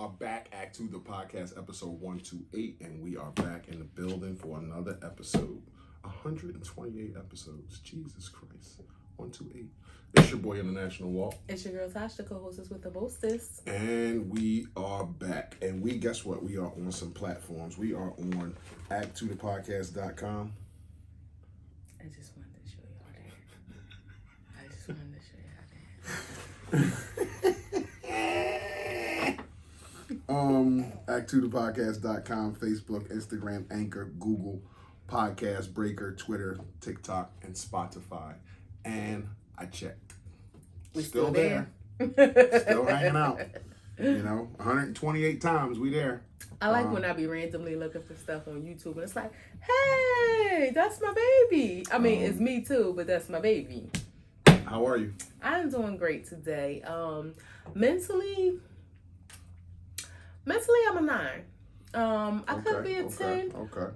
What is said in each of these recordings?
are back, Act 2, the podcast, episode 128, and we are back in the building for another episode. 128 episodes. Jesus Christ. 128. It's your boy, International Walk. It's your girl, Tasha, the co-hostess with the mostest. And we are back. And guess what? We are on some platforms. We are on A2TP.com. I just wanted to show y'all that. Act2thepodcast.com, Facebook, Instagram, Anchor, Google, Podcast, Breaker, Twitter, TikTok, and Spotify. And I checked. We still there. Still hanging out. 128 times we there. I like when I be randomly looking for stuff on YouTube and it's like, hey, that's my baby. I mean, it's me too, but that's my baby. How are you? I'm doing great today. Mentally, I'm a 9. I could be a 10. Okay.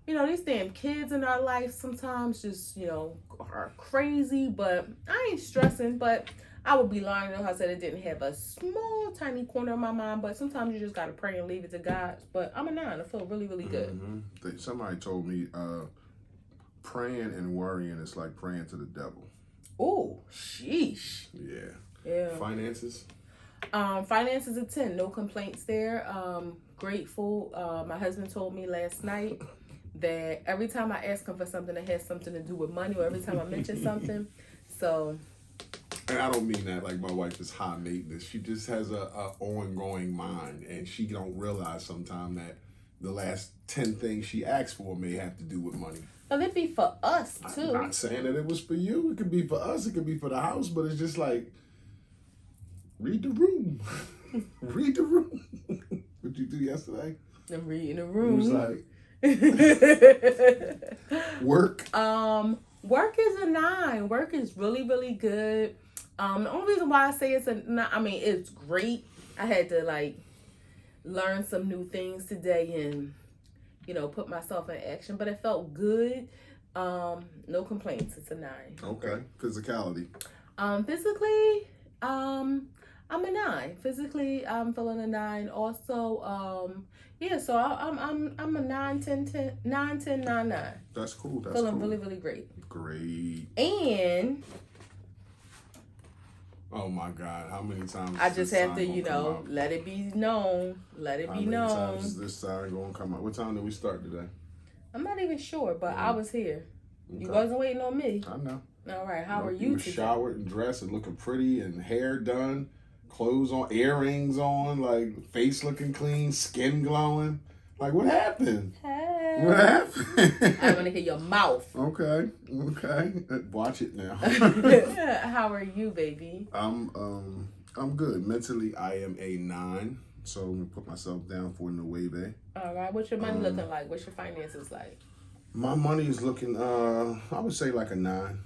These damn kids in our life sometimes just, are crazy, but I ain't stressing, but I would be lying if I said it didn't have a small, tiny corner of my mind, but sometimes you just got to pray and leave it to God. But I'm a 9. I feel really, really good. Mm-hmm. Somebody told me praying and worrying is like praying to the devil. Oh, sheesh. Yeah. Finances? Finances a 10. No complaints there. Grateful. My husband told me last night that every time I ask him for something that has something to do with money, or every time I mention something, so... And I don't mean that like my wife is high maintenance. She just has a ongoing mind, and she don't realize sometimes that the last 10 things she asks for may have to do with money. Well, it'd be for us, too. I'm not saying that it was for you. It could be for us. It could be for the house, but it's just like, read the room. Read the room. What'd you do yesterday? I'm reading the room. It was like... Work. Work is a 9. Work is really, really good. The only reason why I say it's a 9, it's great. I had to learn some new things today and put myself in action, but it felt good. No complaints. It's a 9. Okay. Physicality. Physically, I'm a 9. Physically, I'm feeling a 9. Also, so I'm a 9, 10, 9, 10, 9, 9. That's cool. That's feeling cool. really, really great. Great. And oh my God, how many times I just have to, let it be known. Let it be known. How many times is this sign going to come out? What time did we start today? I'm not even sure, but I was here. Okay. You wasn't waiting on me. I know. All right, how are you today? Showered and dressed and looking pretty and hair done, clothes on, earrings on, face looking clean, skin glowing. What happened? Hey. What happened? I want to hear your mouth. Okay. Watch it now. How are you, baby? I'm good. Mentally, I am a 9. So I'm gonna put myself down for Nueve. All right. What's your money looking like? What's your finances like? My money is looking, I would say like a 9.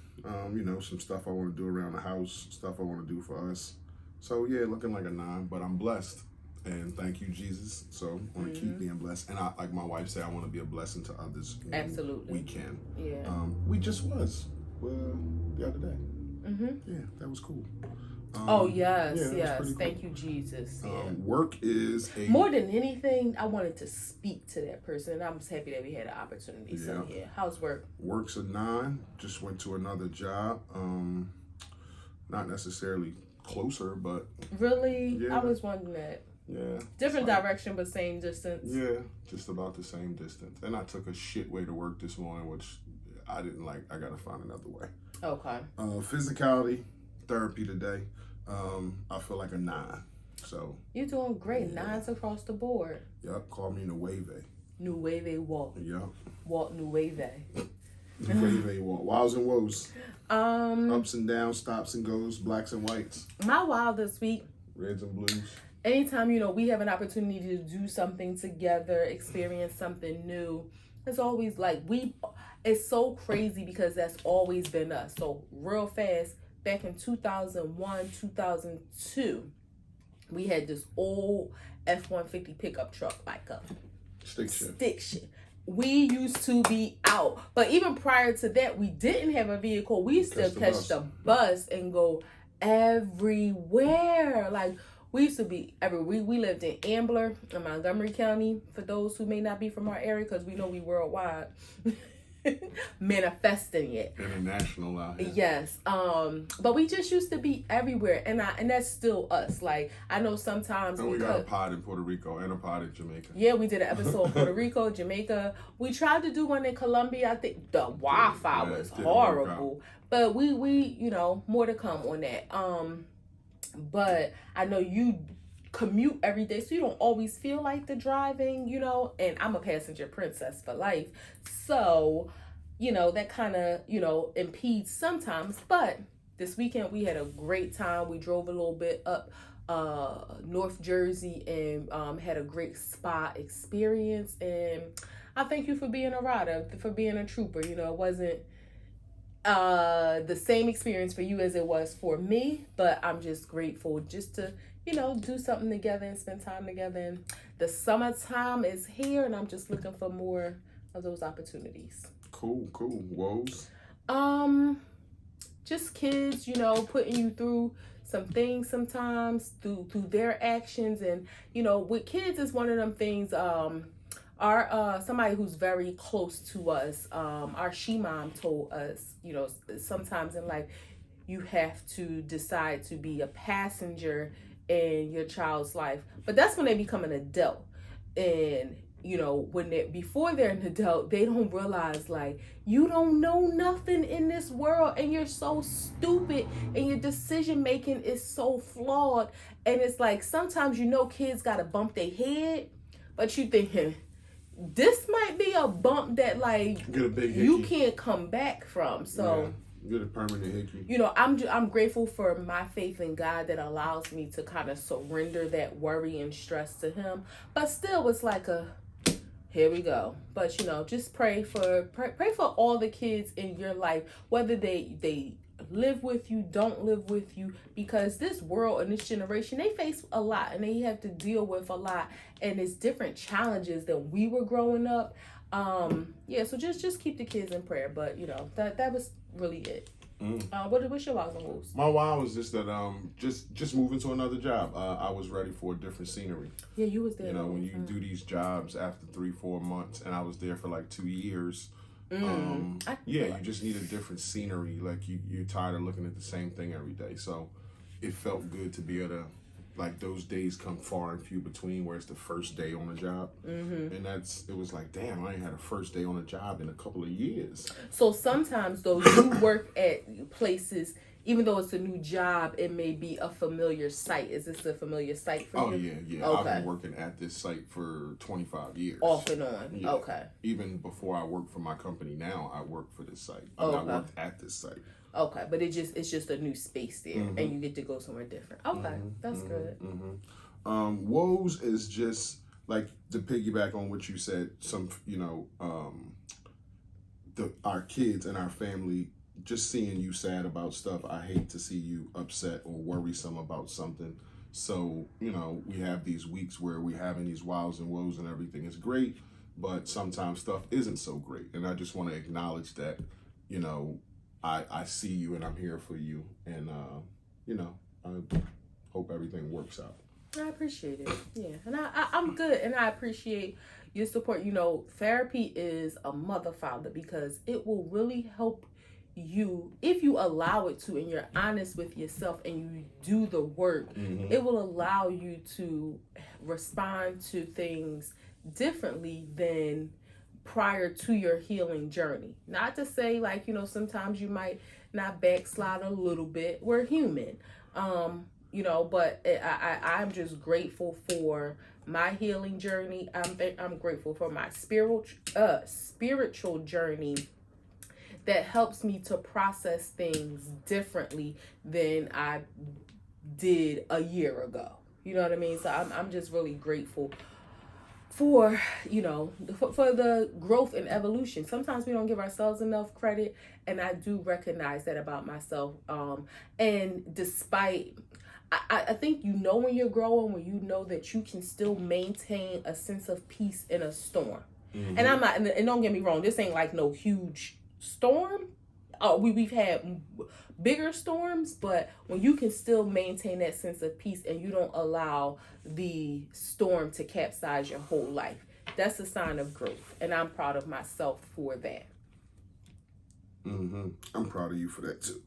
Some stuff I want to do around the house, stuff I want to do for us. So yeah, looking like a 9, but I'm blessed. And thank you, Jesus. So I want to keep being blessed. And I, like my wife said, I want to be a blessing to others. Absolutely. We can. Yeah. We just was the other day. Yeah, that was cool. Yes. Thank you, Jesus. Work is more than anything, I wanted to speak to that person, and I'm just happy that we had an opportunity. Yeah. So yeah, how's work? Work's a 9. Just went to another job. Not necessarily closer, but really, yeah. I was wondering that. Yeah. Different direction, but same distance. Yeah, just about the same distance. And I took a shit way to work this morning, which I didn't like. I gotta find another way. Okay. Physicality, therapy today. I feel like a 9. So you're doing great. 9s across the board. Yep. Call me Nueve. Nueve walk. Yep. Walk Nueve. Nueve walk. Wows and woes. Ups and downs, stops and goes, blacks and whites. My wow this week. Reds and blues. Anytime, we have an opportunity to do something together, experience something new, it's always it's so crazy because that's always been us. So real fast, back in 2001, 2002, we had this old F-150 pickup truck, stick shift. We used to be out. But even prior to that, we didn't have a vehicle. We still catch the bus and go everywhere. We used to be everywhere. We lived in Ambler in Montgomery County, for those who may not be from our area, because we know we worldwide. Manifesting it. International out here. Yes. But we just used to be everywhere, and that's still us. Like, I know sometimes and we got a pod in Puerto Rico and a pod in Jamaica. Yeah, we did an episode in Puerto Rico, Jamaica. We tried to do one in Colombia. I think the Wi-Fi was horrible. But we more to come on that. But I know you commute every day, so you don't always feel like the driving, and I'm a passenger princess for life. So, that kind of, impedes sometimes. But this weekend we had a great time. We drove a little bit up North Jersey and had a great spa experience. And I thank you for being a rider, for being a trooper. It wasn't the same experience for you as it was for me, but I'm just grateful just to do something together and spend time together. And the summertime is here, and I'm just looking for more of those opportunities. Cool. Woes? Just kids, putting you through some things sometimes through their actions. And with kids is one of them things. Our somebody who's very close to us, our she-mom told us, sometimes in life you have to decide to be a passenger in your child's life, but that's when they become an adult. And when before they're an adult, they don't realize, like, you don't know nothing in this world, and you're so stupid, and your decision making is so flawed. And it's like sometimes kids gotta bump their head, but you thinking this might be a bump that, like, get a big hickey. You can't come back from. So yeah. Get a permanent hickey. I'm grateful for my faith in God that allows me to kind of surrender that worry and stress to Him. But still, it's like here we go. But just pray for all the kids in your life, whether they live with you, don't live with you, because this world and this generation, they face a lot and they have to deal with a lot, and it's different challenges than we were growing up. So just keep the kids in prayer. But that was really it. What's your wows and woes? My wow was just that just moving to another job. I was ready for a different scenery. Yeah, you was there. When you do these jobs after 3-4 months, and I was there for like 2 years. You just need a different scenery. Like you're tired of looking at the same thing every day. So it felt good to be able to, like, those days come far and few between where it's the first day on the job. And it was like, damn, I ain't had a first day on a job in a couple of years. So sometimes though, you work at places, even though it's a new job, it may be a familiar site. Is this a familiar site for you? Yeah. Okay. I've been working at this site for 25 years. Off and on. Yeah. Okay. Even before I work for my company now, I work for this site. I worked at this site. Okay, but it's just a new space there, and you get to go somewhere different. Okay, that's good. Woes is just like, to piggyback on what you said. Our kids and our family, just seeing you sad about stuff. I hate to see you upset or worrisome about something. So we have these weeks where we're having these wows and woes, and everything is great, but sometimes stuff isn't so great. And I just want to acknowledge that. I see you and I'm here for you, and I hope everything works out. I appreciate it. Yeah, and I'm good, and I appreciate your support. Therapy is a mother father, because it will really help you if you allow it to, and you're honest with yourself and you do the work. It will allow you to respond to things differently than prior to your healing journey. Not to say, like, sometimes you might not backslide a little bit. We're human. But I'm just grateful for my healing journey. I'm grateful for my spiritual journey that helps me to process things differently than I did a year ago. You know what I mean? So I'm just really grateful for the growth and evolution. Sometimes we don't give ourselves enough credit, and I do recognize that about myself. And despite, I think when you're growing, when you know that you can still maintain a sense of peace in a storm. And I'm not, and don't get me wrong, this ain't like no huge storm. we've had bigger storms, but when you can still maintain that sense of peace and you don't allow the storm to capsize your whole life, that's a sign of growth, and I'm proud of myself for that. Mm-hmm. I'm proud of you for that too.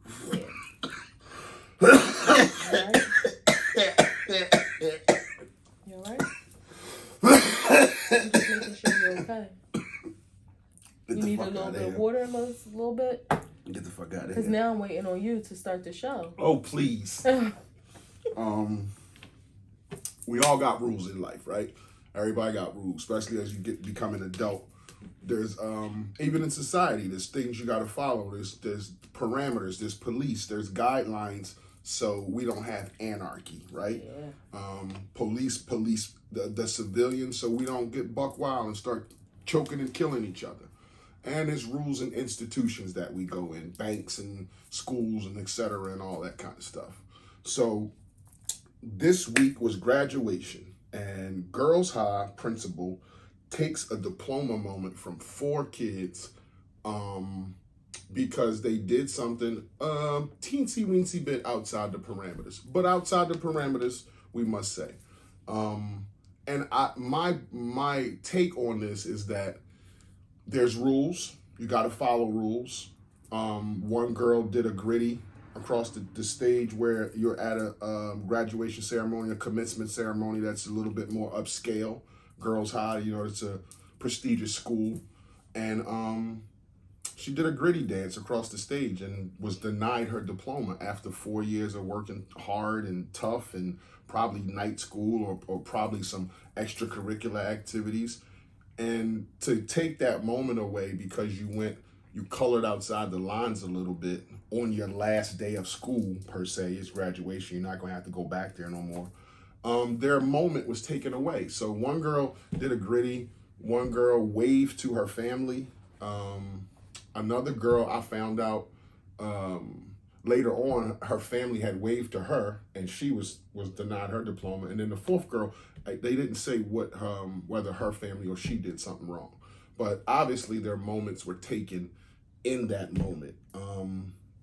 You all right? I'm just making sure you're okay. You need a little bit of water, a little bit? Get the fuck out of here. Because now I'm waiting on you to start the show. Oh, please. We all got rules in life, right? Everybody got rules, especially as you become an adult. There's even in society, there's things you got to follow. There's parameters, there's police, there's guidelines, so we don't have anarchy, right? Yeah. Police the civilians, so we don't get buck wild and start choking and killing each other. And there's rules and institutions that we go in, banks and schools and et cetera and all that kind of stuff. So this week was graduation, and Girls High principal takes a diploma moment from 4 kids because they did something teensy weensy bit outside the parameters. But outside the parameters, we must say. And my take on this is that there's rules. You got to follow rules. One girl did a gritty across the stage where you're at a graduation ceremony, a commencement ceremony that's a little bit more upscale. Girls High, it's a prestigious school. And she did a gritty dance across the stage and was denied her diploma after 4 years of working hard and tough and probably night school or probably some extracurricular activities. And to take that moment away because you colored outside the lines a little bit on your last day of school, per se, it's graduation, you're not going to have to go back there no more. Their moment was taken away. So one girl did a gritty, one girl waved to her family. Another girl, I found out later on, her family had waved to her and she was denied her diploma. And then the 4th girl, they didn't say whether her family or she did something wrong. But obviously their moments were taken in that moment.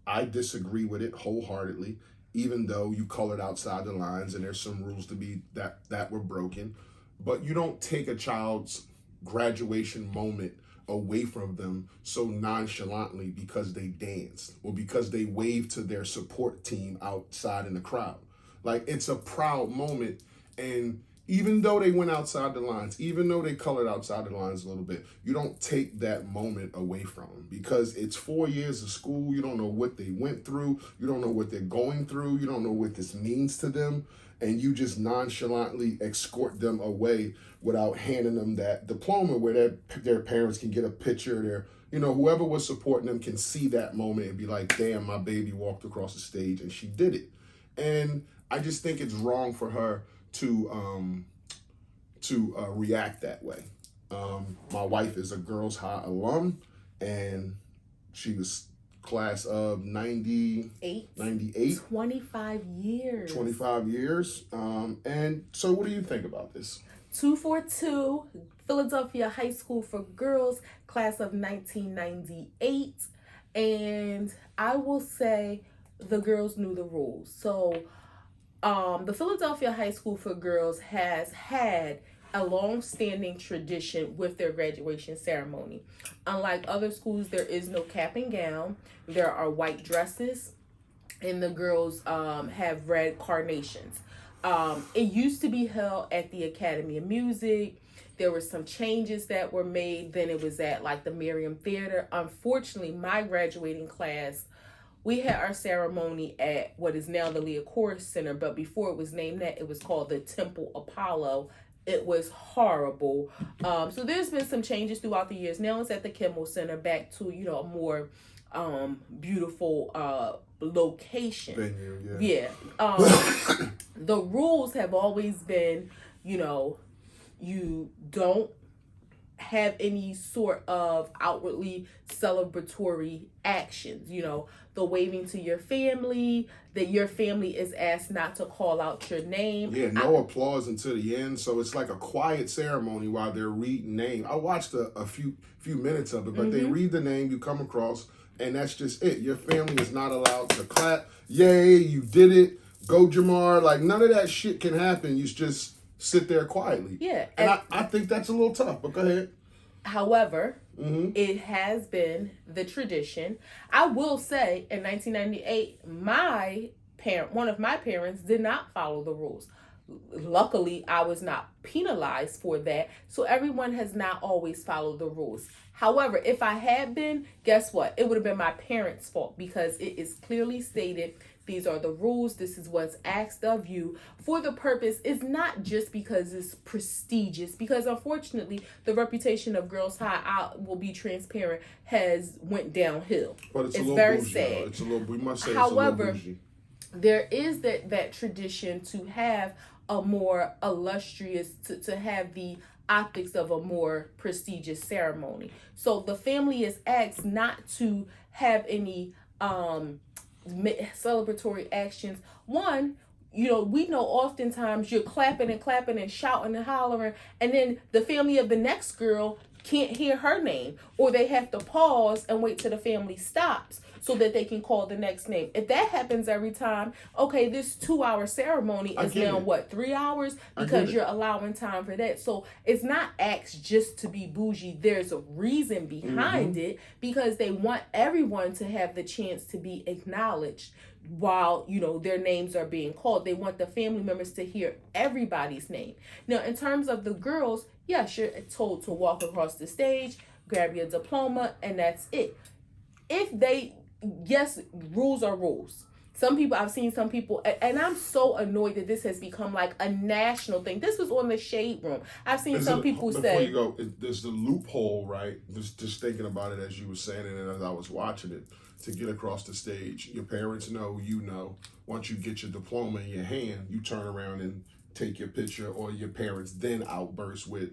I disagree with it wholeheartedly, even though you colored outside the lines and there's some rules to be that were broken. But you don't take a child's graduation moment away from them so nonchalantly because they danced or because they waved to their support team outside in the crowd. Like, it's a proud moment. And even though they went outside the lines, even though they colored outside the lines a little bit, you don't take that moment away from them because it's 4 years of school. You don't know what they went through. You don't know what they're going through. You don't know what this means to them. And you just nonchalantly escort them away without handing them that diploma where their parents can get a picture. Whoever was supporting them can see that moment and be like, damn, my baby walked across the stage and she did it. And I just think it's wrong for her to react that way. My wife is a Girls High alum, and she was class of 98. 25 years. 25 years. And so what do you think about this? 242, Philadelphia High School for Girls, class of 1998. And I will say the girls knew the rules. So the Philadelphia High School for Girls has had a long-standing tradition with their graduation ceremony. Unlike other schools, there is no cap and gown. There are white dresses, and the girls have red carnations. It used to be held at the Academy of Music. There were some changes that were made. Then it was at the Merriam Theater. Unfortunately, my graduating class, we had our ceremony at what is now the Recourse Center, but before it was named that, it was called the Temple Apollo. It was horrible. So there's been some changes throughout the years. Now it's at the Kimmel Center, back to a more beautiful location. Venue, yeah. The rules have always been, you don't have any sort of outwardly celebratory actions. The waving to your family, that your family is asked not to call out your name. Yeah, no applause until the end. So it's like a quiet ceremony while they're reading name. I watched a few minutes of it, but they read the name, you come across, And that's just it. Your family is not allowed to clap. Yay, you did it. Go Jamar. Like, none of that shit can happen. You just sit there quietly. Yeah. And I think that's a little tough, but go ahead. However, it has been the tradition. I will say, in 1998, one of my parents did not follow the rules. Luckily, I was not penalized for that, so everyone has not always followed the rules. However, if I had been, guess what? It would have been my parents' fault, because it is clearly stated these are the rules. This is what's asked of you for the purpose. It's not just because it's prestigious, because unfortunately the reputation of Girls High, I will be transparent, has went downhill. But it's a It's little very bougie, sad. though. It's a little, we must say However, it's a little bougie. There is that tradition to have a more illustrious, to have the optics of a more prestigious ceremony. So the family is asked not to have any celebratory actions. One, we know oftentimes you're clapping and shouting and hollering, and then the family of the next girl can't hear her name, or they have to pause and wait till the family stops so that they can call the next name. If that happens every time, okay, this 2-hour ceremony is now 3 hours, because you're allowing time for that. So it's not asked just to be bougie. There's a reason behind it, because they want everyone to have the chance to be acknowledged while their names are being called. They want the family members to hear everybody's name. Now, in terms of the girls, yes, you're told to walk across the stage, grab your diploma, and that's it. Yes, rules are rules. I've seen some people, and I'm so annoyed that this has become like a national thing. This was on the Shade Room. I've seen some people say... Before you go, there's the loophole, right? Just thinking about it as you were saying it and as I was watching it, to get across the stage. Your parents know, once you get your diploma in your hand, you turn around and take your picture, or your parents then outburst with,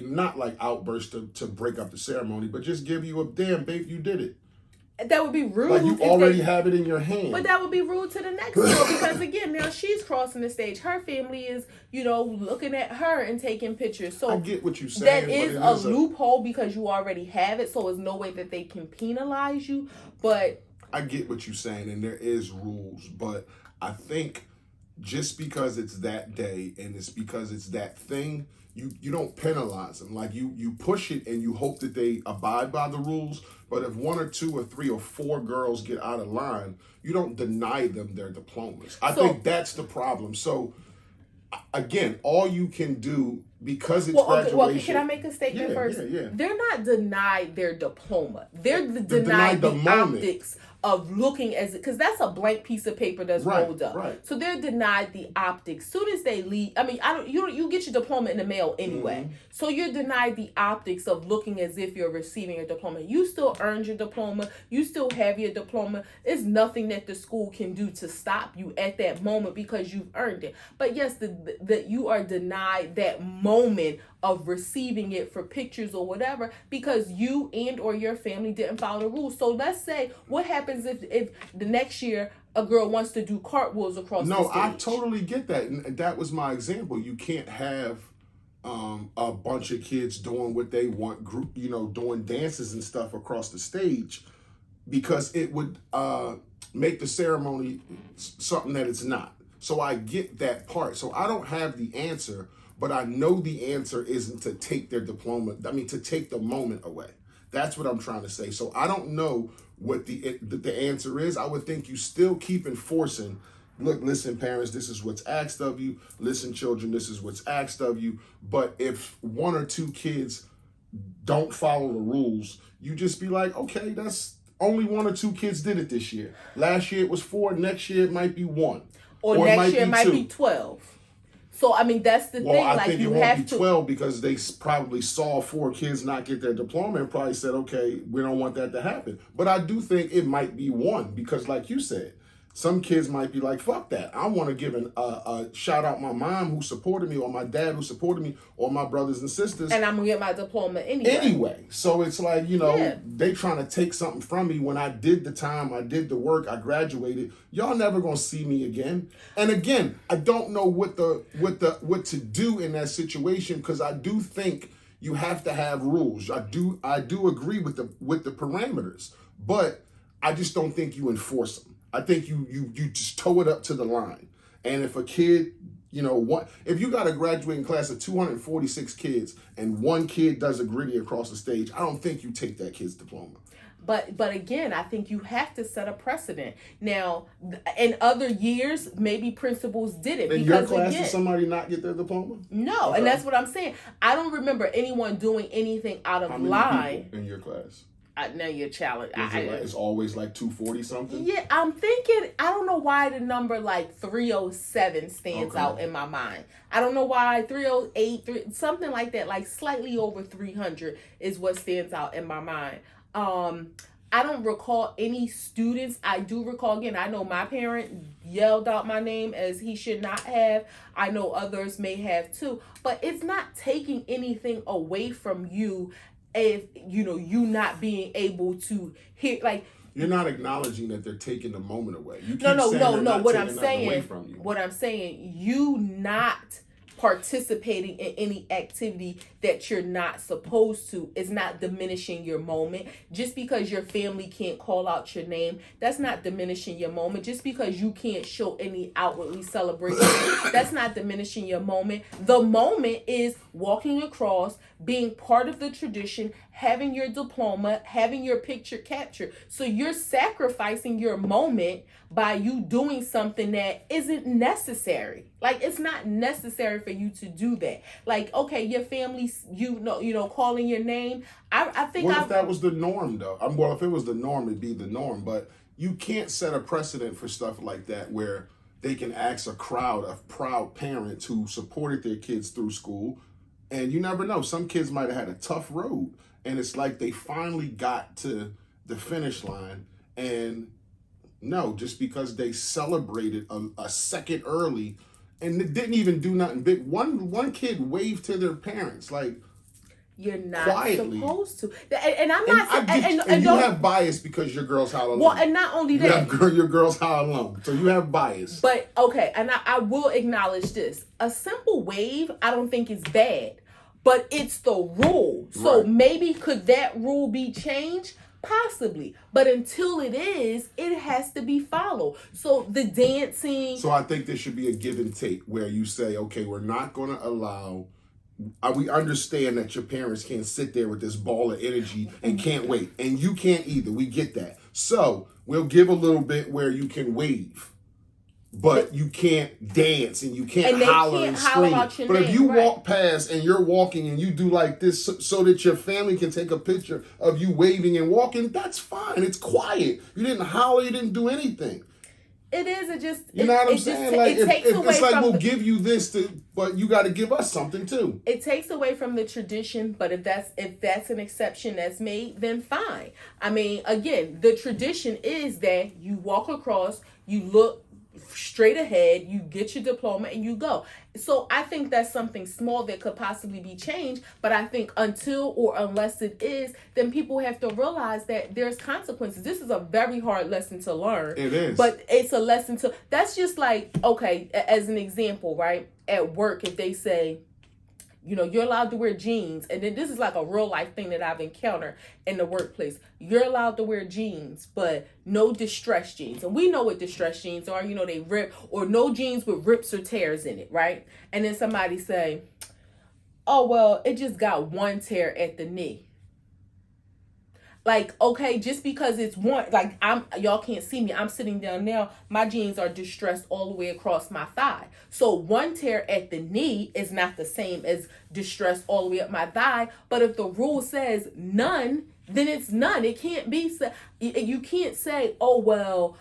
not like outburst to break up the ceremony, but just give you a damn, babe, you did it. That would be rude. Like, you already have it in your hand. But that would be rude to the next girl, because again, now she's crossing the stage. Her family is, looking at her and taking pictures. So I get what you're saying. That is a loophole, because you already have it. So there's no way that they can penalize you. But I get what you're saying, and there is rules. But I think just because it's that day and it's because it's that thing, you don't penalize them. Like, you push it and you hope that they abide by the rules. But if 1 or 2 or 3 or 4 girls get out of line, you don't deny them their diplomas. I think that's the problem. So, again, all you can do, because it's graduation... Well, can I make a statement first? Yeah. They're not denied their diploma. They're denied the optics of looking as... Because that's a blank piece of paper that's rolled up. Right. So they're denied the optics. Soon as they leave... I mean, you get your diploma in the mail anyway. So you're denied the optics of looking as if you're receiving a diploma. You still earned your diploma. You still have your diploma. There's nothing that the school can do to stop you at that moment, because you've earned it. But yes, that you are denied that moment of receiving it for pictures or whatever, because you and or your family didn't follow the rules. So let's say, what happens if the next year a girl wants to do cartwheels across the stage? No, I totally get that. And that was my example. You can't have a bunch of kids doing what they want, doing dances and stuff across the stage, because it would make the ceremony something that it's not. So I get that part. So I don't have the answer, but I know the answer isn't to take their diploma. I mean, to take the moment away. That's what I'm trying to say. So I don't know what the answer is. I would think you still keep enforcing. Look, listen, parents, this is what's asked of you. Listen, children, this is what's asked of you. But if 1 or 2 kids don't follow the rules, you just be like, okay, that's only 1 or 2 kids did it this year. Last year it was 4. Next year it might be 1. Or next year it might be 12. So, I mean, that's the thing. I think it won't be 12, because they probably saw 4 kids not get their diploma and probably said, okay, we don't want that to happen. But I do think it might be 1, because like you said, some kids might be like, fuck that. I want to give a shout out my mom who supported me, or my dad who supported me, or my brothers and sisters. And I'm going to get my diploma anyway. So it's like, they trying to take something from me when I did the time, I did the work, I graduated. Y'all never going to see me again. And again, I don't know what to do in that situation, because I do think you have to have rules. I do agree with the parameters, but I just don't think you enforce them. I think you just toe it up to the line. And if a kid, if you got a graduating class of 246 kids and one kid does a gritty across the stage, I don't think you take that kid's diploma. But again, I think you have to set a precedent. Now, in other years, maybe principals did it. In your class, did somebody not get their diploma? No, okay. And that's what I'm saying. I don't remember anyone doing anything out of line. How many people in your class? Now you're challenged. It's always like 240 something? Yeah, I'm thinking, I don't know why the number like 307 stands out in my mind. I don't know why 308, something like that, like slightly over 300 is what stands out in my mind. I don't recall any students. I do recall, again, I know my parent yelled out my name as he should not have. I know others may have too. But it's not taking anything away from you if, you not being able to hear, like, you're not acknowledging that they're taking the moment away. You keep no. What I'm saying, you not participating in any activity that you're not supposed to is not diminishing your moment. Just because your family can't call out your name, that's not diminishing your moment. Just because you can't show any outwardly celebration, that's not diminishing your moment. The moment is walking across, being part of the tradition, having your diploma, having your picture captured. So you're sacrificing your moment by you doing something that isn't necessary. Like, it's not necessary for you to do that. Like, okay, your family, calling your name. I think. What if that was the norm, though? Well, if it was the norm, it'd be the norm. But you can't set a precedent for stuff like that where they can ask a crowd of proud parents who supported their kids through school. And you never know. Some kids might have had a tough road. And it's like they finally got to the finish line. And no, just because they celebrated a second early and it didn't even do nothing big. One kid waved to their parents, like, you're not quietly. Supposed to. And I'm not saying... And you have bias because your girl's how alone. Well, and not only that... Your girl's how alone. So you have bias. But, okay, and I will acknowledge this. A simple wave, I don't think is bad. But it's the rule. So maybe could that rule be changed? Possibly. But until it is, it has to be followed. So the dancing... So I think there should be a give and take where you say, okay, we're not going to allow... we understand that your parents can't sit there with this ball of energy and can't wait. And you can't either. We get that. So we'll give a little bit where you can wave. But you can't dance and you can't holler and scream. But if you walk past and you're walking and you do like this so that your family can take a picture of you waving and walking, that's fine. It's quiet. You didn't holler. You didn't do anything. It is. It just... You know what I'm saying? Like, it's like we'll give you this, but you got to give us something too. It takes away from the tradition, but if that's an exception that's made, then fine. I mean, again, the tradition is that you walk across, you look straight ahead, you get your diploma and you go. So I think that's something small that could possibly be changed, but I think until or unless it is, then people have to realize that there's consequences. This is a very hard lesson to learn. It is. But it's a lesson to... That's just like, okay, as an example, right? At work, if they say, you're allowed to wear jeans. And then this is like a real life thing that I've encountered in the workplace. You're allowed to wear jeans, but no distressed jeans. And we know what distressed jeans are. They rip, or no jeans with rips or tears in it, right? And then somebody say, oh, well, it just got one tear at the knee. Like, okay, just because it's one, like, y'all can't see me. I'm sitting down now. My jeans are distressed all the way across my thigh. So one tear at the knee is not the same as distressed all the way up my thigh. But if the rule says none, then it's none. It can't be, you can't say, oh, well,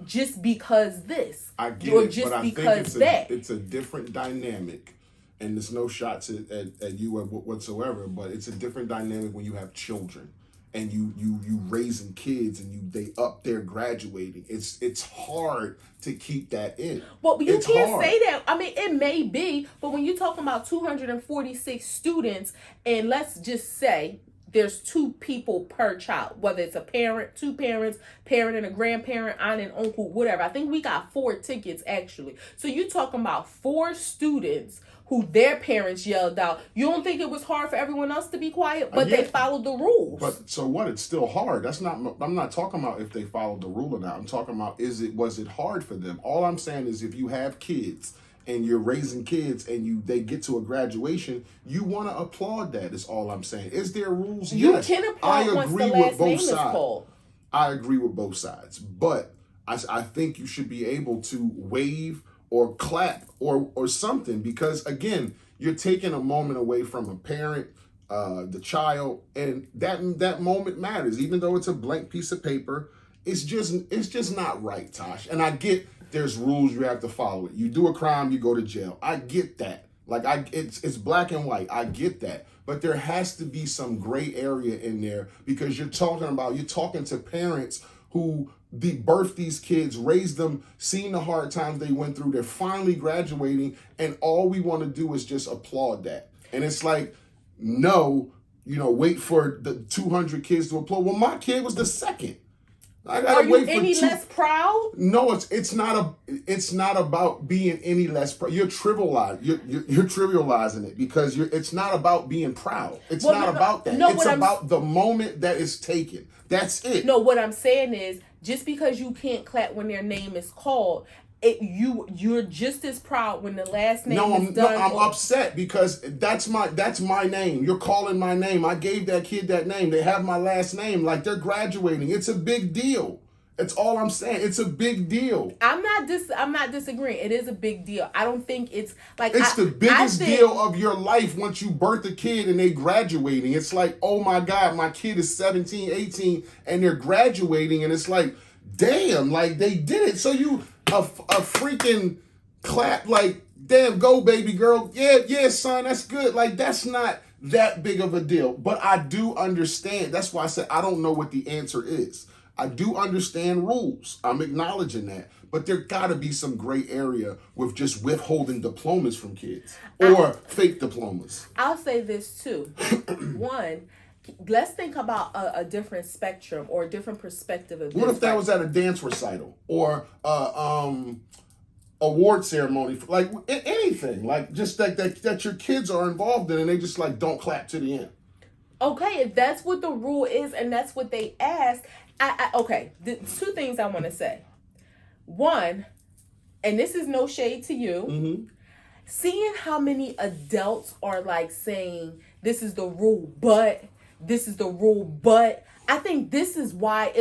just because this. I get or it, just but I because think it's a different dynamic. And there's no shots at you whatsoever, but it's a different dynamic when you have children. And you raising kids and they up there graduating. It's hard to keep that in. Well, you can't say that. I mean, it may be, but when you're talking about 246 students, and let's just say there's 2 people per child, whether it's a parent, 2 parents, parent and a grandparent, aunt and uncle, whatever. I think we got 4 tickets actually. So you're talking about 4 students who their parents yelled out. You don't think it was hard for everyone else to be quiet, but they followed the rules. But so what? It's still hard. I'm not talking about if they followed the rule or not. I'm talking about was it hard for them? All I'm saying is if you have kids and you're raising kids and they get to a graduation, you want to applaud that. Is all I'm saying. Is there rules? You yes. can applaud once the last name is called. I agree with both sides, but I think you should be able to wave or clap or something, because again, you're taking a moment away from a parent, the child, and that moment matters. Even though it's a blank piece of paper, it's just not right, Tosh. And I get there's rules, you have to follow it. You do a crime, you go to jail. I get that. Like it's black and white. I get that. But there has to be some gray area in there, because you're talking to parents who birthed these kids, raised them, seen the hard times they went through. They're finally graduating, and all we want to do is just applaud that. And it's like, no, wait for the 200 kids to applaud. Well, my kid was the second. I gotta Are you wait for any less proud? No, it's not about being any less proud. You're trivializing it, because it's not about being proud. It's not about that. It's about the moment that is taken. That's it. No, what I'm saying is, just because you can't clap when their name is called, you're just as proud when the last name is done. No, I'm upset because that's my name. You're calling my name. I gave that kid that name. They have my last name. Like, they're graduating. It's a big deal. That's all I'm saying. It's a big deal. I'm not disagreeing. It is a big deal. I don't think it's like it's the biggest deal of your life once you birth a kid and they graduating. It's like, oh my God, my kid is 17, 18 and they're graduating, and it's like, damn, like they did it. So you a freaking clap, like, damn, go baby girl. Yeah, son, that's good. Like, that's not that big of a deal. But I do understand. That's why I said I don't know what the answer is. I do understand rules. I'm acknowledging that. But there gotta be some gray area with just withholding diplomas from kids or fake diplomas. I'll say this too. One, let's think about a different spectrum or a different perspective of this. What if that was at a dance recital or award ceremony, like anything, like just that your kids are involved in, and they just like don't clap to the end? Okay, if that's what the rule is and that's what they ask, okay, the two things I want to say. One, and this is no shade to you, mm-hmm. Seeing how many adults are like saying this is the rule, but this is the rule, but I think this is why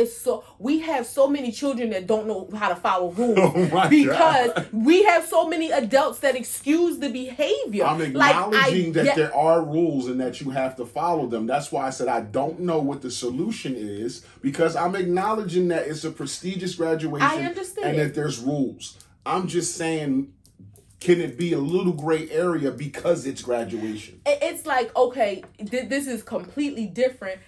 we have so many children that don't know how to follow rules. Oh because God. We have so many adults that excuse the behavior. I'm acknowledging that there are rules and that you have to follow them. That's why I said I don't know what the solution is, because I'm acknowledging that it's a prestigious graduation. I understand. And that there's rules. I'm just saying, can it be a little gray area because it's graduation? It's like, okay, this is completely different.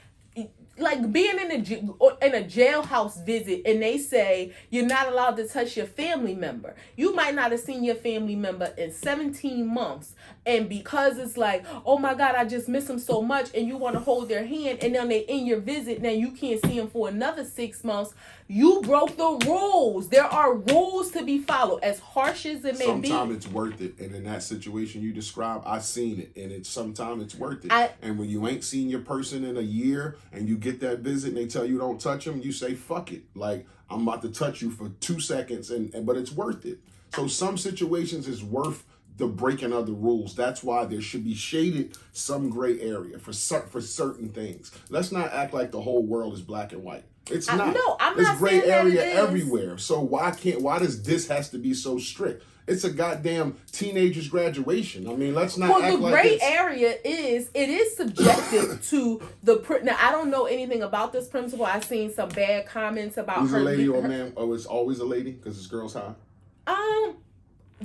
Like being in a jailhouse visit and they say you're not allowed to touch your family member. You might not have seen your family member in 17 months. And because it's like, oh my God, I just miss them so much, and you want to hold their hand, and then they in your visit, now you can't see them for another 6 months. You broke the rules. There are rules to be followed, as harsh as it may be. Sometimes it's worth it. And in that situation you describe, I've seen it. And sometimes it's worth it. And when you ain't seen your person in a year and you get that visit and they tell you don't touch them, you say, fuck it. Like, I'm about to touch you for 2 seconds, but it's worth it. So some situations is worth the breaking of the rules. That's why there should be shaded some gray area for certain things. Let's not act like the whole world is black and white. It's not. No, I'm There's not gray saying that area it is. everywhere. So why does this has to be so strict? It's a goddamn teenager's graduation. I mean, let's not act like the gray area is, it is subjective to now, I don't know anything about this principal. I've seen some bad comments about her. Is her. a lady or a man? Oh, it's always a lady because it's girls' high?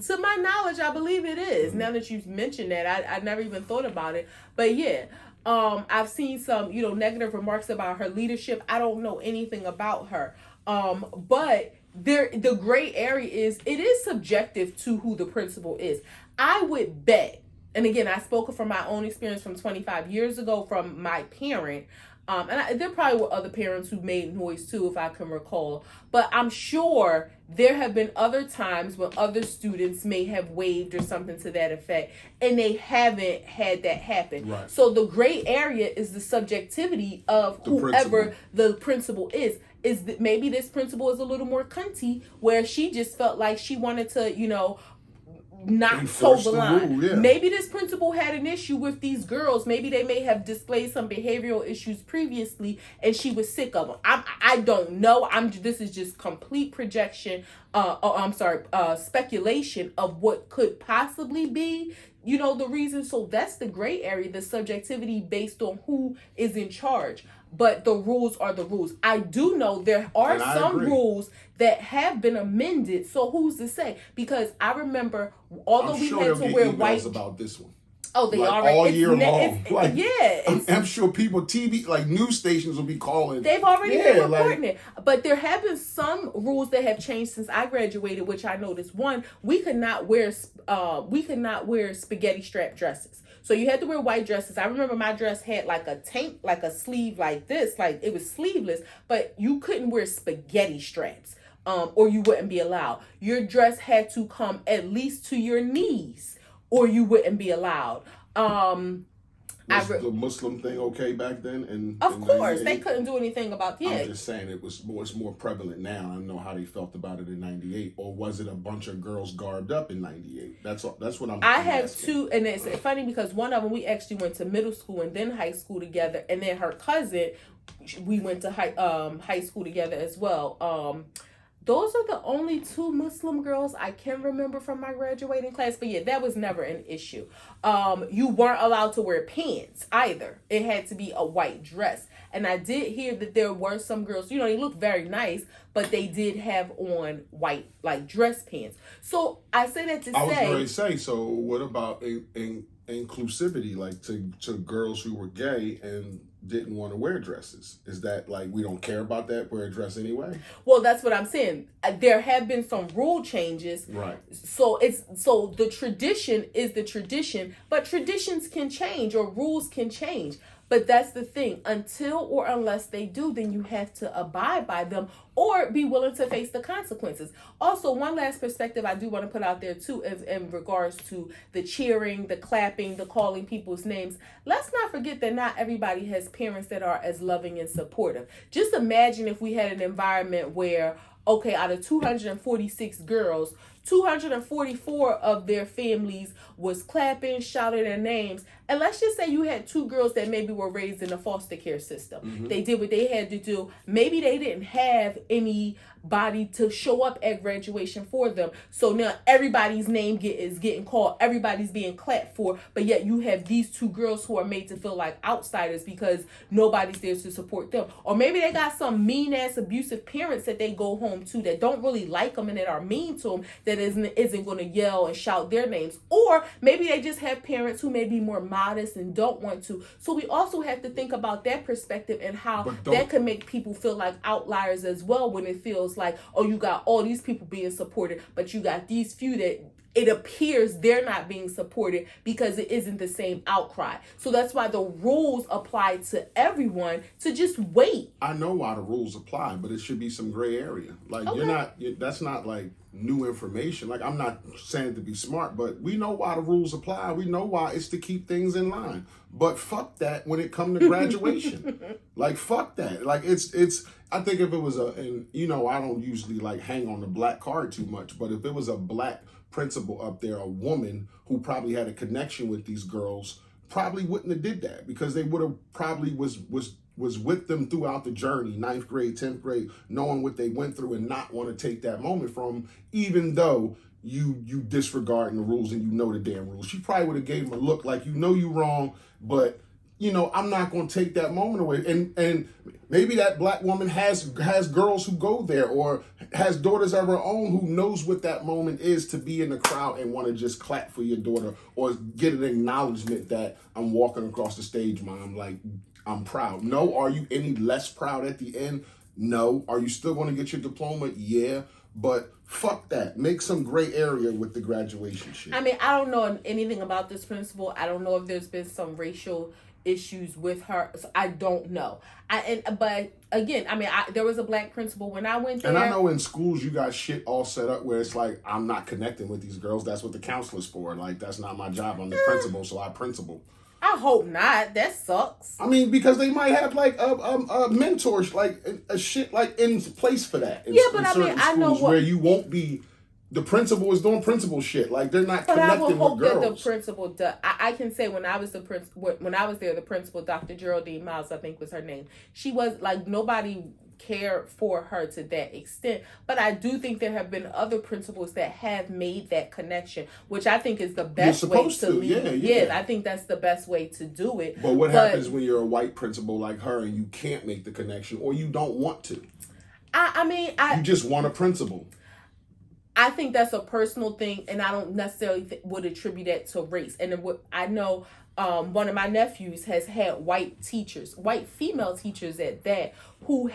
To my knowledge, I believe it is. Mm-hmm. Now that you've mentioned that, I never even thought about it. But yeah, I've seen some, negative remarks about her leadership. I don't know anything about her. But the gray area it is subjective to who the principal is. I would bet, and again, I spoke from my own experience from 25 years ago from my parent. There probably were other parents who made noise too, if I can recall. But I'm sure there have been other times when other students may have waved or something to that effect, and they haven't had that happen. Right. So the gray area is the subjectivity of whoever the principal is. Is that maybe this principal is a little more cunty, where she just felt like she wanted to, not toe the line. Yeah. Maybe this principal had an issue with these girls. Maybe they may have displayed some behavioral issues previously, and she was sick of them. I don't know. This is just complete projection. Speculation of what could possibly be. The reason. So that's the gray area, the subjectivity based on who is in charge. But the rules are the rules. I do know there are some rules that have been amended. So who's to say? Because I remember, although we had to wear white about this one. Oh, they like already all year long. I'm sure people, TV, like news stations, will be calling. They've already been reporting it. But there have been some rules that have changed since I graduated, which I noticed. One, we could not wear spaghetti strap dresses. So you had to wear white dresses. I remember my dress had like a tank, like a sleeve like this, like it was sleeveless, but you couldn't wear spaghetti straps. Or you wouldn't be allowed. Your dress had to come at least to your knees, or you wouldn't be allowed. Was the Muslim thing okay back then? Of course, they couldn't do anything about I'm just saying it's more prevalent now. I don't know how they felt about it in '98, or was it a bunch of girls garbed up in '98? That's what I'm. I have two, and it's funny because one of them we actually went to middle school and then high school together, and then her cousin, we went to high school together as well. Those are the only two Muslim girls I can remember from my graduating class. But yeah, that was never an issue. You weren't allowed to wear pants either. It had to be a white dress. And I did hear that there were some girls, they looked very nice, but they did have on white, like, dress pants. So I say that to say... I was going to say, so what about inclusivity, like to girls who were gay and didn't want to wear dresses? Is that like we don't care about that, wear a dress anyway? Well, that's what I'm saying. There have been some rule changes, right? So the tradition is the tradition, but traditions can change or rules can change. But that's the thing. Until or unless they do, then you have to abide by them or be willing to face the consequences. Also, one last perspective I do want to put out there too is in regards to the cheering, the clapping, the calling people's names. Let's not forget that not everybody has parents that are as loving and supportive. Just imagine if we had an environment where, okay, out of 246 girls, 244 of their families was clapping, shouting their names. And let's just say you had two girls that maybe were raised in a foster care system. Mm-hmm. They did what they had to do. Maybe they didn't have anybody to show up at graduation for them. So now everybody's name is getting called. Everybody's being clapped for. But yet you have these two girls who are made to feel like outsiders because nobody's there to support them. Or maybe they got some mean-ass abusive parents that they go home to that don't really like them and that are mean to them, that isn't going to yell and shout their names. Or maybe they just have parents who may be more modest and don't want to. So we also have to think about that perspective and how that can make people feel like outliers as well, when it feels like, oh, you got all these people being supported, but you got these few that it appears they're not being supported because it isn't the same outcry. So that's why the rules apply to everyone to just wait. I know why the rules apply, but it should be some gray area. Like that's not like new information. Like, I'm not saying to be smart, but we know why the rules apply. We know why it's to keep things in line. But fuck that when it comes to graduation. Like, fuck that. Like, it's I think if it was I don't usually like hang on the black card too much, but if it was a black principal up there, a woman who probably had a connection with these girls, probably wouldn't have did that, because they would have probably was with them throughout the journey, 9th grade, 10th grade, knowing what they went through and not want to take that moment from them, even though you disregarding the rules and the damn rules. She probably would have gave him a look like, you wrong, but I'm not going to take that moment away. And maybe that black woman has girls who go there, or has daughters of her own who knows what that moment is to be in the crowd and want to just clap for your daughter or get an acknowledgement that I'm walking across the stage, Mom, like, I'm proud. No. Are you any less proud at the end? No. Are you still going to get your diploma? Yeah. But fuck that. Make some gray area with the graduation shit. I mean, I don't know anything about this principal. I don't know if there's been some racial issues with her. So I don't know. But again, I mean, there was a black principal when I went there. And I know in schools you got shit all set up where it's like, I'm not connecting with these girls. That's what the counselor's for. Like, that's not my job. I'm the principal, so I principal. I hope not. That sucks. I mean, because they might have like a mentors, like a shit like in place for that. But I mean, I know where you won't be. The principal is doing principal shit. Like they're not but connecting I would hope with girls. that the principal I can say when I was when I was there, the principal, Dr. Geraldine Miles, I think was her name. She was like, nobody cared for her to that extent. But I do think there have been other principals that have made that connection, which I think is the best way to lead. Yeah, I think that's the best way to do it. But what happens when you're a white principal like her and you can't make the connection or you don't want to? I mean, you just want a principal. I think that's a personal thing, and I don't necessarily would attribute that to race. And I know one of my nephews has had white teachers, white female teachers at that, who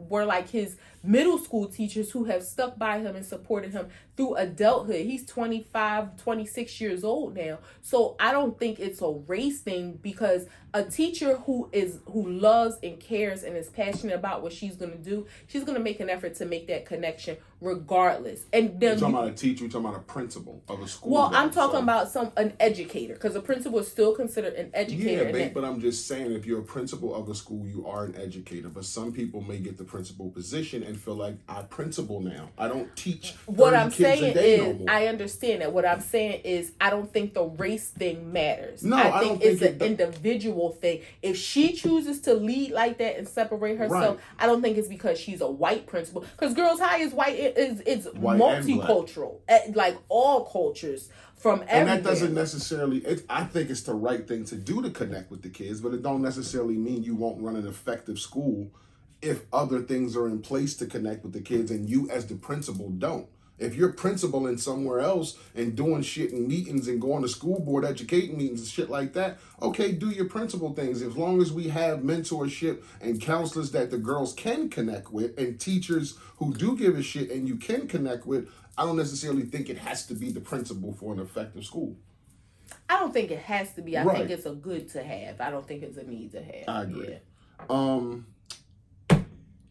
were like his middle school teachers who have stuck by him and supported him through adulthood. He's 25, 26 years old now. So I don't think it's a race thing, because a teacher who loves and cares and is passionate about what she's going to do, she's going to make an effort to make that connection regardless. And then you're talking about a teacher, you're talking about a principal of a school. Well, I'm talking about an educator, because a principal is still considered an educator. Yeah, babe, but I'm just saying, if you're a principal of a school, you are an educator. But some people may get the principal position and feel like, I principal now. I don't teach 30 what I'm kids saying a day is, no more. I understand that. What I'm saying is, I don't think the race thing matters. No, I think it's an individual thing. If she chooses to lead like that and separate herself, right, I don't think it's because she's a white principal. Because Girls High is white. It's white, multicultural, like all cultures from everywhere. And that doesn't necessarily. I think it's the right thing to do to connect with the kids, but it don't necessarily mean you won't run an effective school if other things are in place to connect with the kids and you as the principal don't. If you're principal somewhere else and doing shit in meetings and going to school board educating meetings and shit like that, okay, do your principal things. As long as we have mentorship and counselors that the girls can connect with and teachers who do give a shit and you can connect with, I don't necessarily think it has to be the principal for an effective school. I don't think it has to be. I think it's a good to have. I don't think it's a need to have. I agree. Yeah.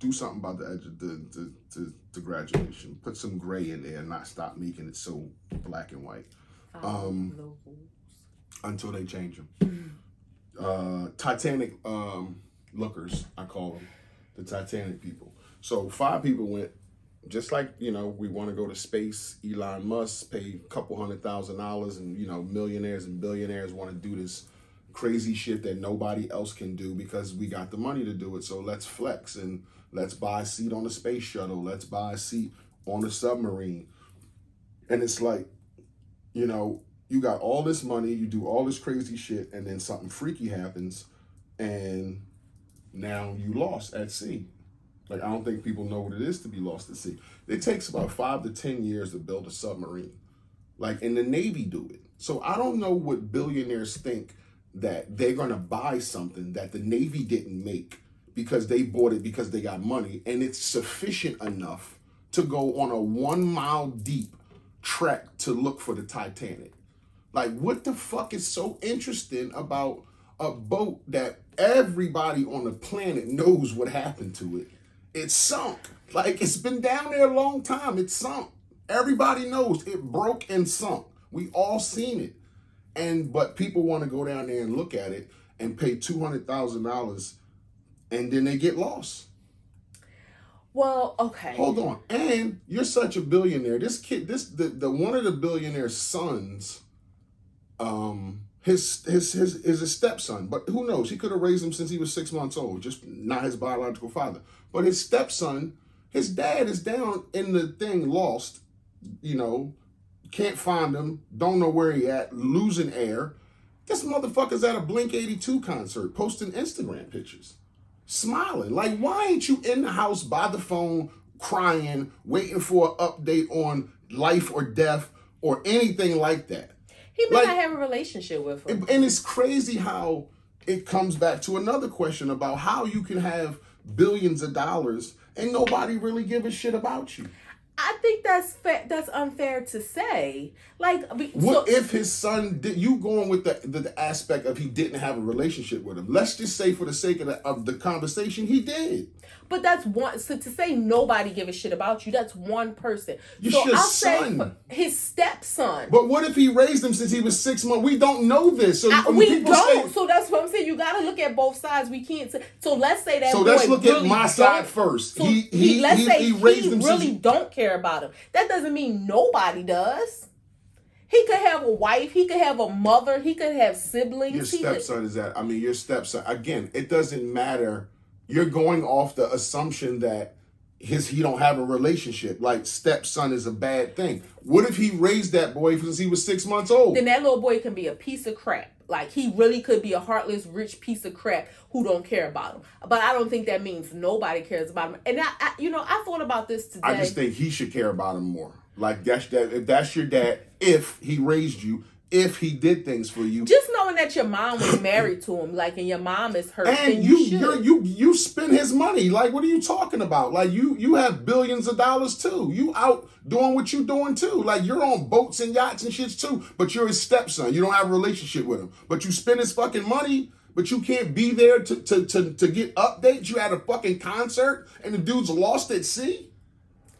Do something about the graduation. Put some gray in there and not stop making it so black and white. Until they change them. Titanic lookers, I call them. The Titanic people. So 5 people went, just like, we want to go to space. Elon Musk paid a couple $100,000 and, millionaires and billionaires want to do this crazy shit that nobody else can do because we got the money to do it. So let's flex and let's buy a seat on the space shuttle. Let's buy a seat on the submarine. And it's like, you got all this money, you do all this crazy shit, and then something freaky happens, and now you lost at sea. Like, I don't think people know what it is to be lost at sea. It takes about 5 to 10 years to build a submarine. Like, and the Navy do it. So I don't know what billionaires think that they're going to buy something that the Navy didn't make because they bought it because they got money, and it's sufficient enough to go on a 1 mile deep trek to look for the Titanic. Like, what the fuck is so interesting about a boat that everybody on the planet knows what happened to it? It sunk. Like, it's been down there a long time. It sunk. Everybody knows it broke and sunk. We all seen it. But people want to go down there and look at it and pay $200,000, and then they get lost. Well, okay. Hold on. And you're such a billionaire. This kid, the one of the billionaire's sons, his a stepson, but who knows? He could have raised him since he was 6 months old, just not his biological father. But his stepson, his dad is down in the thing, lost, can't find him, don't know where he at, losing air. This motherfucker's at a Blink-182 concert, posting Instagram pictures, smiling. Like, why ain't you in the house by the phone, crying, waiting for an update on life or death or anything like that? He may not have a relationship with him. And it's crazy how it comes back to another question about how you can have billions of dollars and nobody really give a shit about you. I think that's unfair to say. Like, What if his son did? You going with the aspect of he didn't have a relationship with him? Let's just say, for the sake of the conversation, he did. But that's one. So to say nobody give a shit about you, that's one person. It's so your I'll son. say his stepson. But what if he raised him since he was 6 months? We don't know this. So we don't. So that's what I'm saying. You got to look at both sides. We can't say. So let's say that. So boy let's look really at my side first. So let's say he raised him really don't care about him. That doesn't mean nobody does. He could have a wife. He could have a mother. He could have siblings. Your stepson is that. I mean, your stepson. Again, it doesn't matter. You're going off the assumption that he don't have a relationship. Like, stepson is a bad thing. What if he raised that boy since he was 6 months old? Then that little boy can be a piece of crap. Like, he really could be a heartless, rich piece of crap who don't care about him. But I don't think that means nobody cares about him. And I thought about this today. I just think he should care about him more. Like, if that's your dad, if he raised you, if he did things for you, just knowing that your mom was married to him, like, and your mom is hurt, and you spend his money. Like, what are you talking about? Like, you have billions of dollars too. You out doing what you doing too. Like, you're on boats and yachts and shits too. But you're his stepson. You don't have a relationship with him. But you spend his fucking money. But you can't be there to get updates. You had a fucking concert and the dude's lost at sea.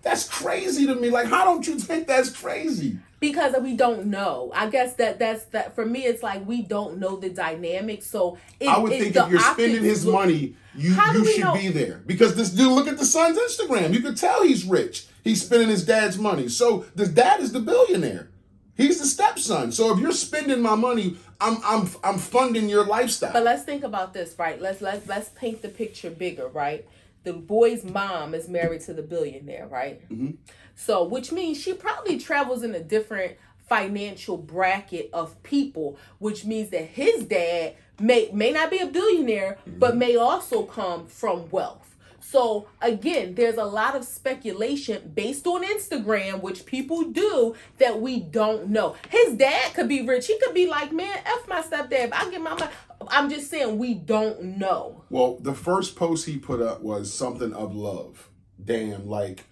That's crazy to me. Like, how don't you think that's crazy? Because we don't know. I guess that's for me. It's like we don't know the dynamics. So I would think if you're spending his money, you should be there. Because this dude, look at the son's Instagram. You could tell he's rich. He's spending his dad's money. So the dad is the billionaire. He's the stepson. So if you're spending my money, I'm funding your lifestyle. But let's think about this, right? Let's paint the picture bigger, right? The boy's mom is married to the billionaire, right? Mm-hmm. So, which means she probably travels in a different financial bracket of people, which means that his dad may not be a billionaire, but may also come from wealth. So again, there's a lot of speculation based on Instagram, which people do, that we don't know. His dad could be rich. He could be like, man, F my stepdad. I get my money. I'm just saying we don't know. Well, the first post he put up was something of love. Damn, like,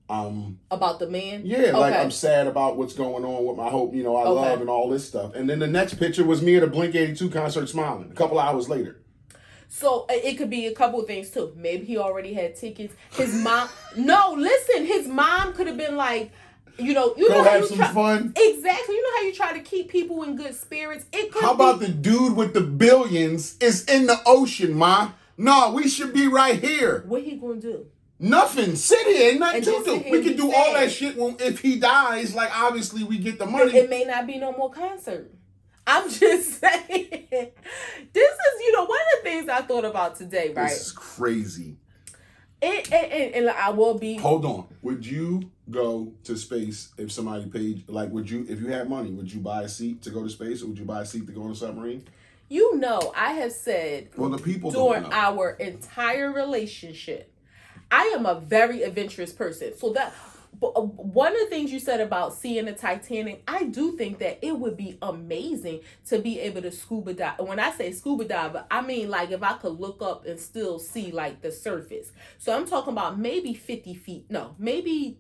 about the man? Yeah, okay. Like, I'm sad about what's going on with my hope, I love and all this stuff. And then the next picture was me at a Blink-182 concert smiling a couple hours later. So it could be a couple of things too. Maybe he already had tickets. His mom, no, listen, his mom could have been like, go have some fun. Exactly. You know how you try to keep people in good spirits? How about the dude with the billions is in the ocean, ma? No, we should be right here. What he gonna do? Nothing. Sit here. Ain't nothing to do. We can do all that shit if he dies. Like, obviously, we get the money. It may not be no more concert. I'm just saying. This is, one of the things I thought about today, right? This is crazy. And I will be. Hold on. Would you go to space if somebody paid? Like, if you had money, would you buy a seat to go to space, or would you buy a seat to go on a submarine? I have said. Well, the people during don't know. Our entire relationship, I am a very adventurous person. So that. One of the things you said about seeing the Titanic, I do think that it would be amazing to be able to scuba dive. When I say scuba dive, I mean, like, if I could look up and still see, like, the surface. So I'm talking about maybe 50 feet. No, maybe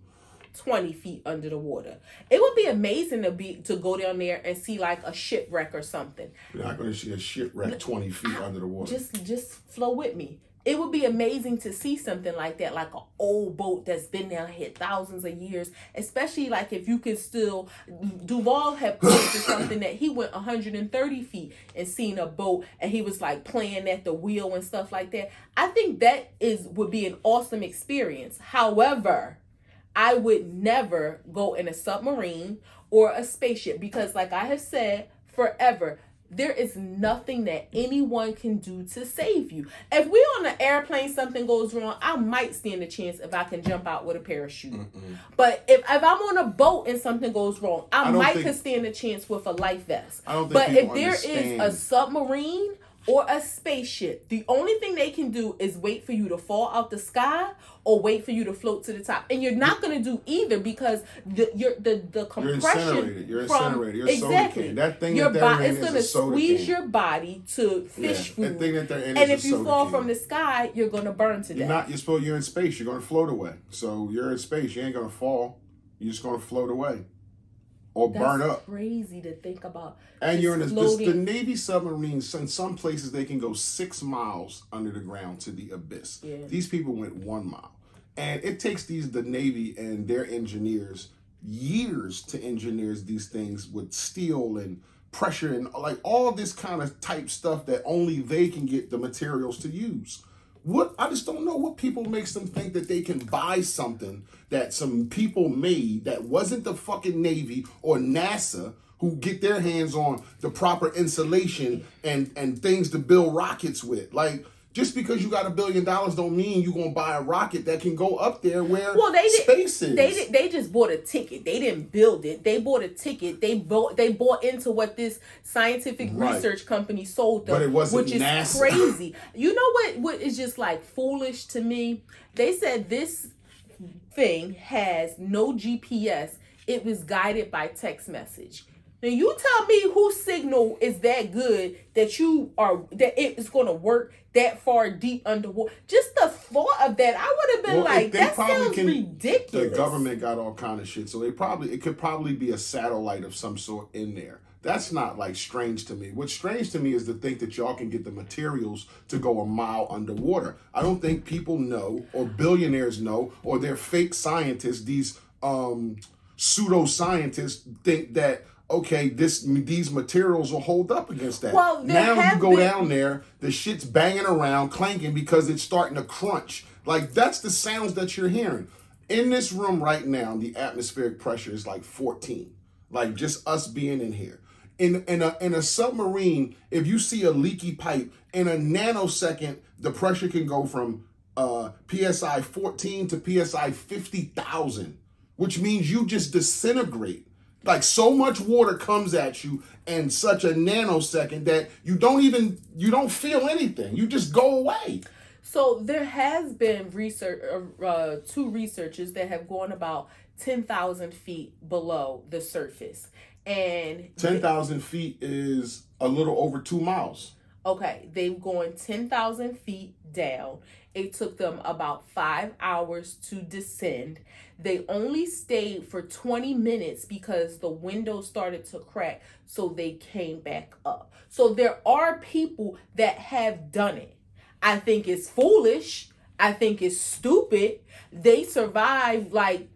20 feet under the water. It would be amazing to go down there and see, like, a shipwreck or something. You're not going to see a shipwreck 20 feet under the water. Just flow with me. It would be amazing to see something like that, like an old boat that's been down here thousands of years, especially like if you can still, Duval had posted something that he went 130 feet and seen a boat and he was like playing at the wheel and stuff like that. I think that would be an awesome experience. However, I would never go in a submarine or a spaceship because, like I have said, forever, there is nothing that anyone can do to save you. If we're on an airplane, something goes wrong, I might stand a chance if I can jump out with a parachute. Mm-mm. But if I'm on a boat and something goes wrong, I might could stand a chance with a life vest. But if there is a submarine or a spaceship, the only thing they can do is wait for you to fall out the sky or wait for you to float to the top. And you're not going to do either because the compression you're incinerated. You're exactly soda can. That thing your that they're body in is is going a to soda squeeze can. your body to fish food. That thing that they're in and is if a you soda fall can. from the sky, you're going to burn to death. You're in space. You're going to float away. So you're in space. You ain't going to fall. You're just going to float away. Or burn up. Crazy to think about. And you're in the Navy submarines. In some places, they can go 6 miles under the ground to the abyss. Yeah. These people went 1 mile, and it takes the Navy and their engineers years to engineer these things with steel and pressure and like all this kind of type stuff that only they can get the materials to use. I just don't know what people makes them think that they can buy something that some people made that wasn't the fucking Navy or NASA who get their hands on the proper insulation and things to build rockets with. Like, just because you got $1 billion don't mean you're going to buy a rocket that can go up there where space is. They just bought a ticket. They didn't build it. They bought a ticket. They bought into what this scientific research company sold them, but it wasn't which is NASA. Crazy. You know what is just like foolish to me? They said this thing has no GPS. It was guided by text message. Now you tell me whose signal is that good that it is going to work that far deep underwater. Just the thought of that, I would have been that sounds ridiculous. The government got all kind of shit, so it could probably be a satellite of some sort in there. That's not like strange to me. What's strange to me is to think that y'all can get the materials to go a mile underwater. I don't think people know, or billionaires know, or they're fake scientists. These pseudo scientists think that, okay, these materials will hold up against that. Well, now you go down there, the shit's banging around, clanking because it's starting to crunch. Like, that's the sounds that you're hearing. In this room right now, the atmospheric pressure is like 14. Like, just us being in here. In a submarine, if you see a leaky pipe, in a nanosecond, the pressure can go from PSI 14 to PSI 50,000, which means you just disintegrate. Like, so much water comes at you in such a nanosecond that you don't feel anything. You just go away. So there has been research, 2 researchers that have gone about 10,000 feet below the surface. And 10,000 feet is a little over 2 miles. Okay, they've gone 10,000 feet down. It took them about 5 hours to descend. They only stayed for 20 minutes because the window started to crack, so they came back up. So there are people that have done it. I think it's foolish. I think it's stupid. They survived, like,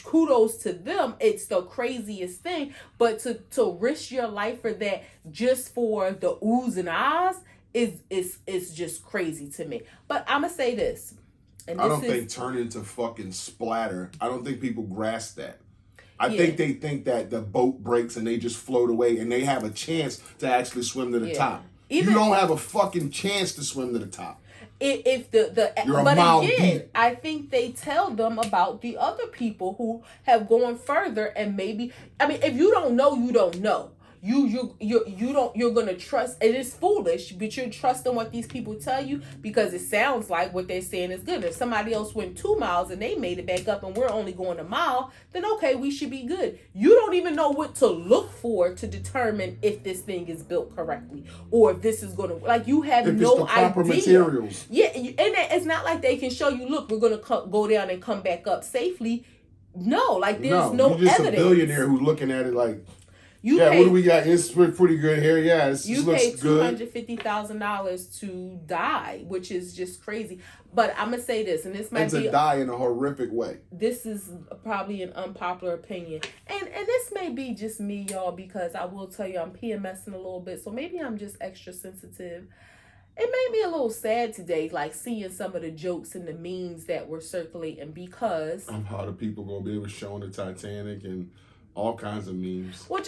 kudos to them. It's the craziest thing. But to risk your life for that just for the oohs and ahs is just crazy to me. But I'm going to say this. And I don't think turn into fucking splatter. I don't think people grasp that. I think they think that the boat breaks and they just float away and they have a chance to actually swim to the top. You don't have a fucking chance to swim to the top. You're a mile deep. I think they tell them about the other people who have gone further and maybe, if you don't know, you don't know. You're gonna trust. It is foolish, but you're trusting what these people tell you because it sounds like what they're saying is good. If somebody else went 2 miles and they made it back up and we're only going a mile, then okay, we should be good. You don't even know what to look for to determine if this thing is built correctly or if this is gonna you have if no it's the proper idea. Materials. Yeah, and it's not like they can show you. Look, we're gonna go down and come back up safely. No, there's no you're just evidence. A billionaire who's looking at it like. What do we got? It's pretty good here. Yeah, you paid $250,000 to die, which is just crazy. But I'm gonna say this, and this might be to die in a horrific way. This is probably an unpopular opinion, and this may be just me, y'all, because I will tell you I'm PMSing a little bit, so maybe I'm just extra sensitive. It made me a little sad today, seeing some of the jokes and the memes that were circulating because how the people gonna be able to show the Titanic and all kinds of memes. Well,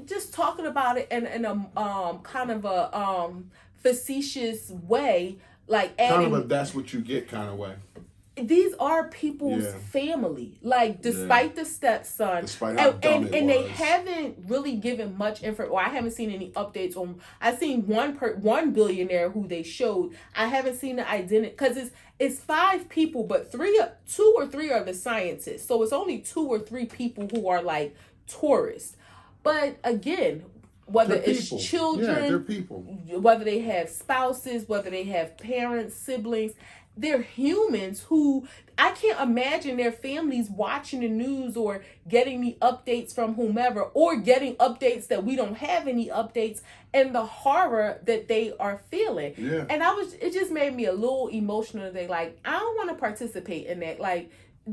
just talking about it in a kind of a facetious way, adding, kind of a that's what you get kind of way. these are people's family. Like, despite the stepson, despite how dumb it and was. they haven't really given much info. Or I haven't seen any updates on. I've seen one billionaire who they showed. I haven't seen the identity because it's 5 people, but 2 or 3 are the scientists. So it's only 2 or 3 people who are like tourists. But again, whether it's children, they're people. Whether they have spouses, whether they have parents, siblings, they're humans who I can't imagine their families watching the news or getting the updates from whomever, or getting updates that we don't have any updates, and the horror that they are feeling. Yeah. And it just made me a little emotional today. Like, I don't want to participate in that. Like,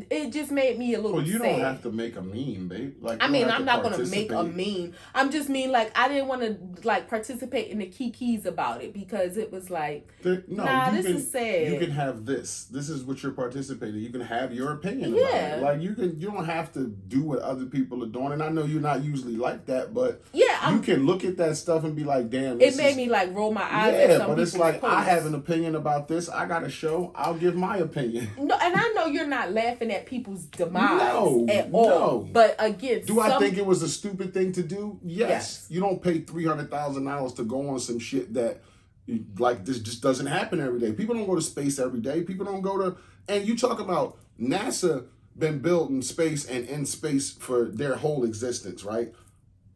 it just made me a little sad. Well, you don't have to make a meme, babe. Like, I mean, I'm not going to make a meme. I'm just mean, like, I didn't want to, like, participate in the kikis about it because it was like, this is sad. You can have this. This is what you're participating. You can have your opinion about it. Like, you don't have to do what other people are doing. And I know you're not usually like that, but you can look at that stuff and be like, damn, it made me, like, roll my eyes at some but it's like, posts. I have an opinion about this. I got a show. I'll give my opinion. No, and I know you're not laughing at people's demise at all. No. But again, I think it was a stupid thing to do? Yes. You don't pay $300,000 to go on some shit that, like, this just doesn't happen every day. People don't go to space every day. People don't go to, and you talk about NASA been built in space and in space for their whole existence, right?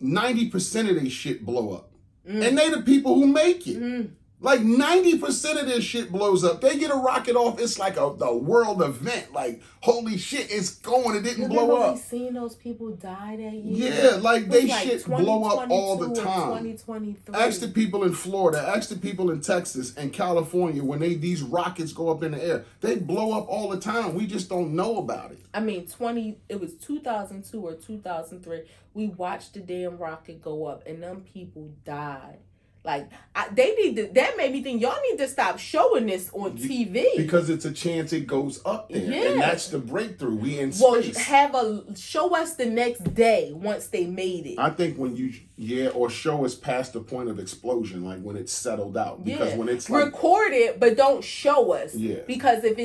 90% of this shit blow up. And they the people who make it. Like 90% of this shit blows up. They get a rocket off, it's like a world event. Like, holy shit, it's going. It didn't blow up. We seen those people die that year. Yeah, like they shit blow up all the time. 2023. Ask the people in Florida, ask the people in Texas and California when these rockets go up in the air. They blow up all the time. We just don't know about it. I mean, it was 2002 or 2003. We watched the damn rocket go up and them people died. Like, that made me think y'all need to stop showing this on TV. Because it's a chance it goes up there. Yeah. And that's the breakthrough. We in space. Show us the next day once they made it. I think when or show us past the point of explosion, like when it's settled out. Because when it's like, record it, but don't show us. Yeah. Because if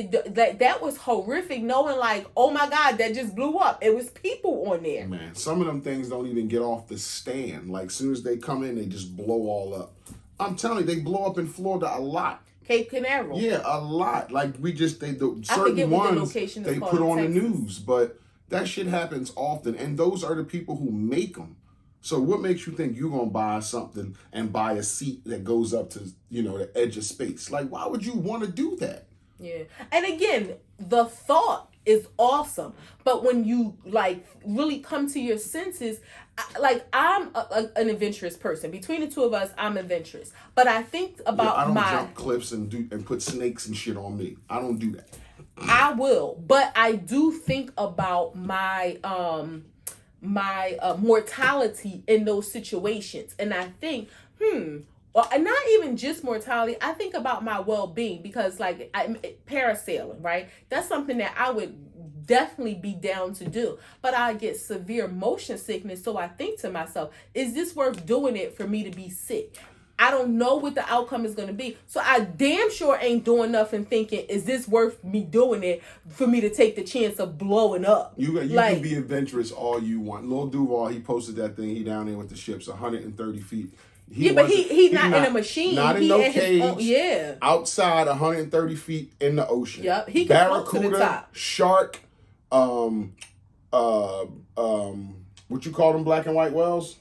that was horrific, knowing like, oh my God, that just blew up. It was people on there. Man, some of them things don't even get off the stand. Like, as soon as they come in, they just blow all up. I'm telling you, they blow up in Florida a lot. Cape Canaveral. Yeah, a lot. Like, certain ones they put on the news, but that shit happens often, and those are the people who make them. So what makes you think you're going to buy something and buy a seat that goes up to, the edge of space? Like, why would you want to do that? Yeah. And again, the thought is awesome. But when you, like, really come to your senses, like, I'm an adventurous person. Between the two of us, I'm adventurous. But I think about I don't jump cliffs and put snakes and shit on me. I don't do that. I will. But I do think about my mortality in those situations. And I think, well, and not even just mortality. I think about my well-being because, like, parasailing, right? That's something that I would definitely be down to do. But I get severe motion sickness, so I think to myself, is this worth doing it for me to be sick? I don't know what the outcome is going to be. So I damn sure ain't doing nothing thinking, is this worth me doing it for me to take the chance of blowing up? You can be adventurous all you want. Lil Duval, he posted that thing. He down there with the ships, 130 feet. But he's not in a machine. Not in no cage. Outside, 130 feet in the ocean. Yep. He can float to the top. Shark, what you call them, black and white whales?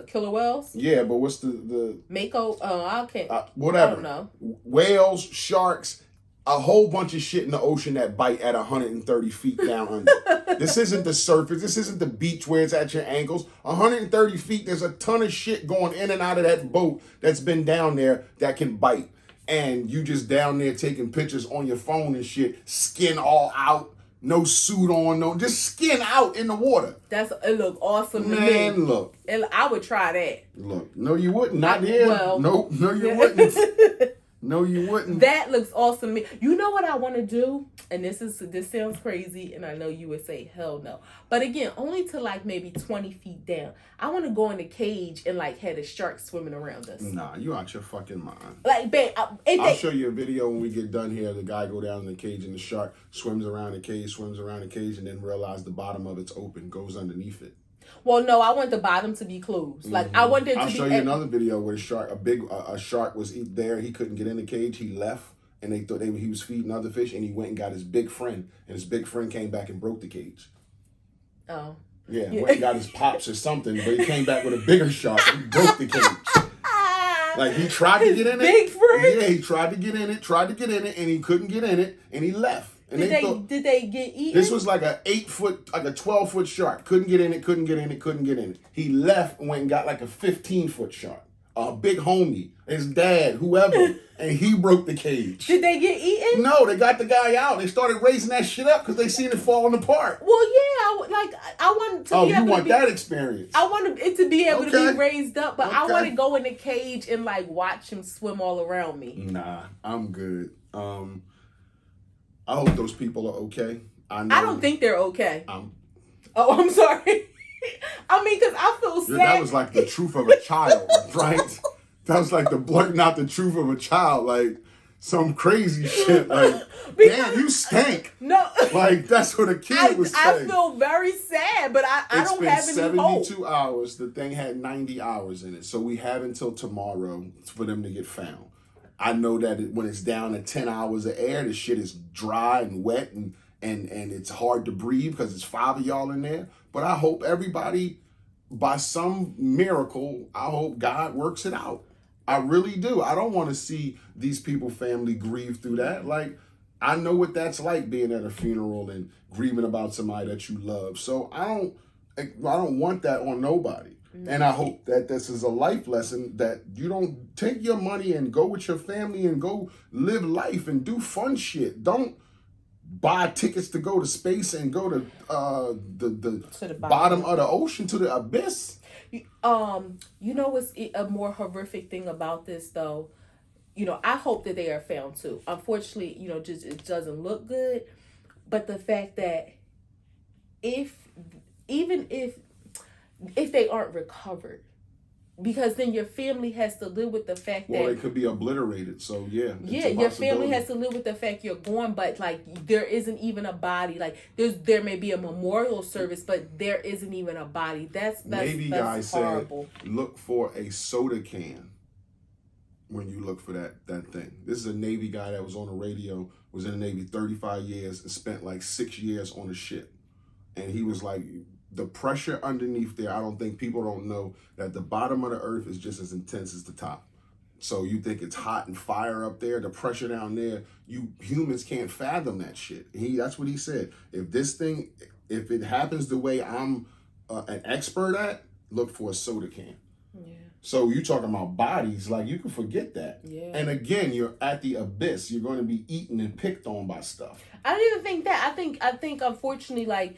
Killer whales? Yeah, but what's the Mako? I can't. Whatever. I don't know. Whales, sharks, a whole bunch of shit in the ocean that bite at 130 feet down under. This isn't the surface. This isn't the beach where it's at your ankles. 130 feet, there's a ton of shit going in and out of that boat that's been down there that can bite. And you just down there taking pictures on your phone and shit, skin all out. No suit on, just skin out in the water. It look awesome to me. Man, look. I would try that. Look, no you wouldn't. Not here. Well, no you wouldn't. No, you wouldn't. That looks awesome to me. You know what I want to do? and this sounds crazy, and I know you would say hell no, but again, only to like maybe 20 feet down. I want to go in a cage and like have a shark swimming around us. Nah, you out your fucking mind. Like, babe, I'll show you a video when we get done here. The guy go down in the cage and the shark swims around the cage, and then realize the bottom of it's open, goes underneath it. Well, no, I want the bottom to be closed. Like, I want there to I'll be. show you another video where a shark was there. He couldn't get in the cage. He left, and they thought he was feeding other fish, and he went and got his big friend, and his big friend came back and broke the cage. Oh. Yeah, went and got his pops or something, but he came back with a bigger shark and broke the cage. Like, he tried to get in it. Big friend? Yeah, he tried to get in it, and he couldn't get in it, and he left. And did they get eaten? This was like a 12-foot shark. Couldn't get in it. He left and went and got like a 15-foot shark. A big homie, his dad, whoever, and he broke the cage. Did they get eaten? No, they got the guy out. They started raising that shit up because they seen it falling apart. Well, yeah, I want to. Oh, you want that experience? I want it to be able to be raised up, but I want to go in the cage and like watch him swim all around me. Nah, I'm good. I hope those people are okay. I don't think they're okay. I'm sorry. I mean, because I feel sad. That was like the truth of a child, right? That was like the blurting out the truth of a child, like some crazy shit. Like, damn, you stink. No. Like, that's what a kid was saying. I feel very sad, but I don't have any hope. It's been 72 hours. The thing had 90 hours in it. So we have until tomorrow for them to get found. I know that when it's down to 10 hours of air, the shit is dry and wet and it's hard to breathe because it's 5 of y'all in there. But I hope everybody, by some miracle, I hope God works it out. I really do. I don't want to see these people, family, grieve through that. Like, I know what that's like being at a funeral and grieving about somebody that you love. So I don't want that on nobody. And I hope that this is a life lesson that you don't take your money and go with your family and go live life and do fun shit. Don't buy tickets to go to space and go to the bottom of the ocean, to the abyss. You know what's a more horrific thing about this though? You know, I hope that they are found too. Unfortunately, you know, just it doesn't look good. But the fact that even if they aren't recovered, because then your family has to live with the fact that they could be obliterated. So yeah, your family has to live with the fact you're gone, but like there isn't even a body. Like there may be a memorial service, but there isn't even a body. That's Navy guy horrible. Said, look for a soda can when you look for that thing. This is a Navy guy that was on the radio, was in the Navy 35 years and spent like 6 years on a ship, and he was like, the pressure underneath there, I don't think people don't know that the bottom of the earth is just as intense as the top. So you think it's hot and fire up there, the pressure down there, you humans can't fathom that shit. That's what he said. If it happens the way I'm an expert at, look for a soda can. Yeah. So you talking about bodies, like you can forget that. Yeah. And again, you're at the abyss. You're going to be eaten and picked on by stuff. I don't even think that. I think unfortunately, like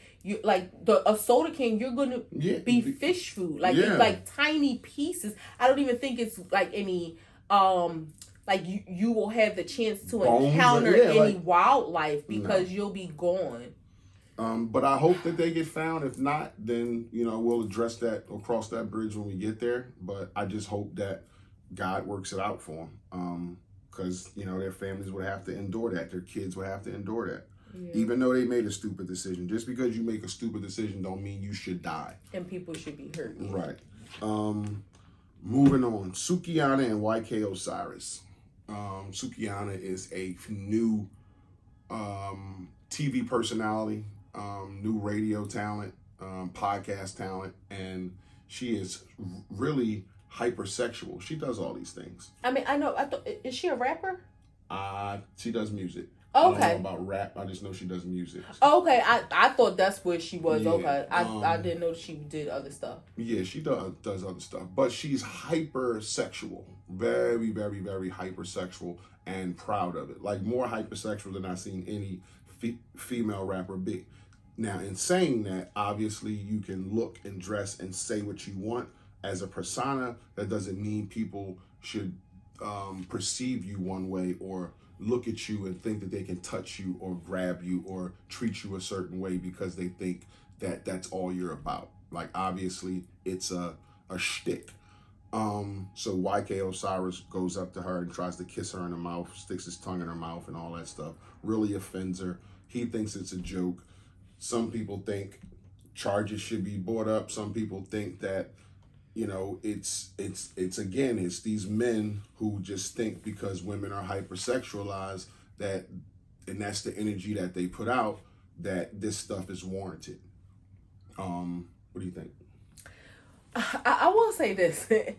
a soda can, you're going to be fish food. Like it's like tiny pieces. I don't even think it's like any like you will have the chance to encounter any wildlife because you'll be gone. But I hope that they get found. If not, then, you know, we'll address that or cross that bridge when we get there. But I just hope that God works it out for them. Because, you know, their families would have to endure that. Their kids would have to endure that. Yeah. Even though they made a stupid decision. Just because you make a stupid decision don't mean you should die. And people should be hurt. Yeah. Right. Moving on. Sukihana and YK Osiris. Sukihana is a new TV personality. New radio talent, podcast talent, and she is really hypersexual. She does all these things. I mean, I know. Is she a rapper? She does music. Okay. I don't know about rap. I just know she does music. Okay, I thought that's where she was. Yeah. Okay, I didn't know she did other stuff. Yeah, she does other stuff, but she's hypersexual. Very, very, very hypersexual, and proud of it. Like more hypersexual than I've seen any female rapper be. Now, in saying that, obviously you can look and dress and say what you want as a persona. That doesn't mean people should perceive you one way or look at you and think that they can touch you or grab you or treat you a certain way because they think that that's all you're about. Like, obviously, it's a shtick. So YK Osiris goes up to her and tries to kiss her in the mouth, sticks his tongue in her mouth and all that stuff. Really offends her. He thinks it's a joke. Some people think charges should be brought up. Some people think that, you know, it's again, it's these men who just think because women are hypersexualized that, and that's the energy that they put out, that this stuff is warranted. What do you think? I will say this. It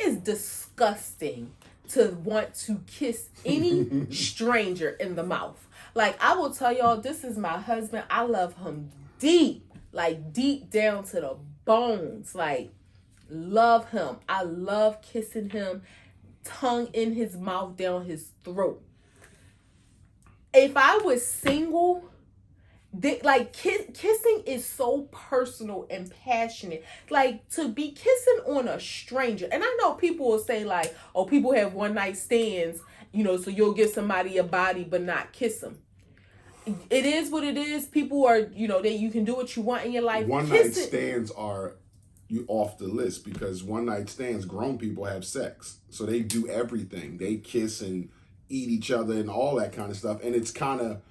is disgusting to want to kiss any stranger in the mouth. Like, I will tell y'all, this is my husband. I love him deep, like deep down to the bones. Like, love him. I love kissing him, tongue in his mouth, down his throat. If I was single, kissing is so personal and passionate. Like, to be kissing on a stranger, and I know people will say like, oh, people have one night stands, you know, so you'll give somebody a body but not kiss them. It is what it is. People are, you know, you can do what you want in your life. One night stands are you off the list, because one night stands, grown people have sex, so they do everything. They kiss and eat each other and all that kind of stuff, and it's kind of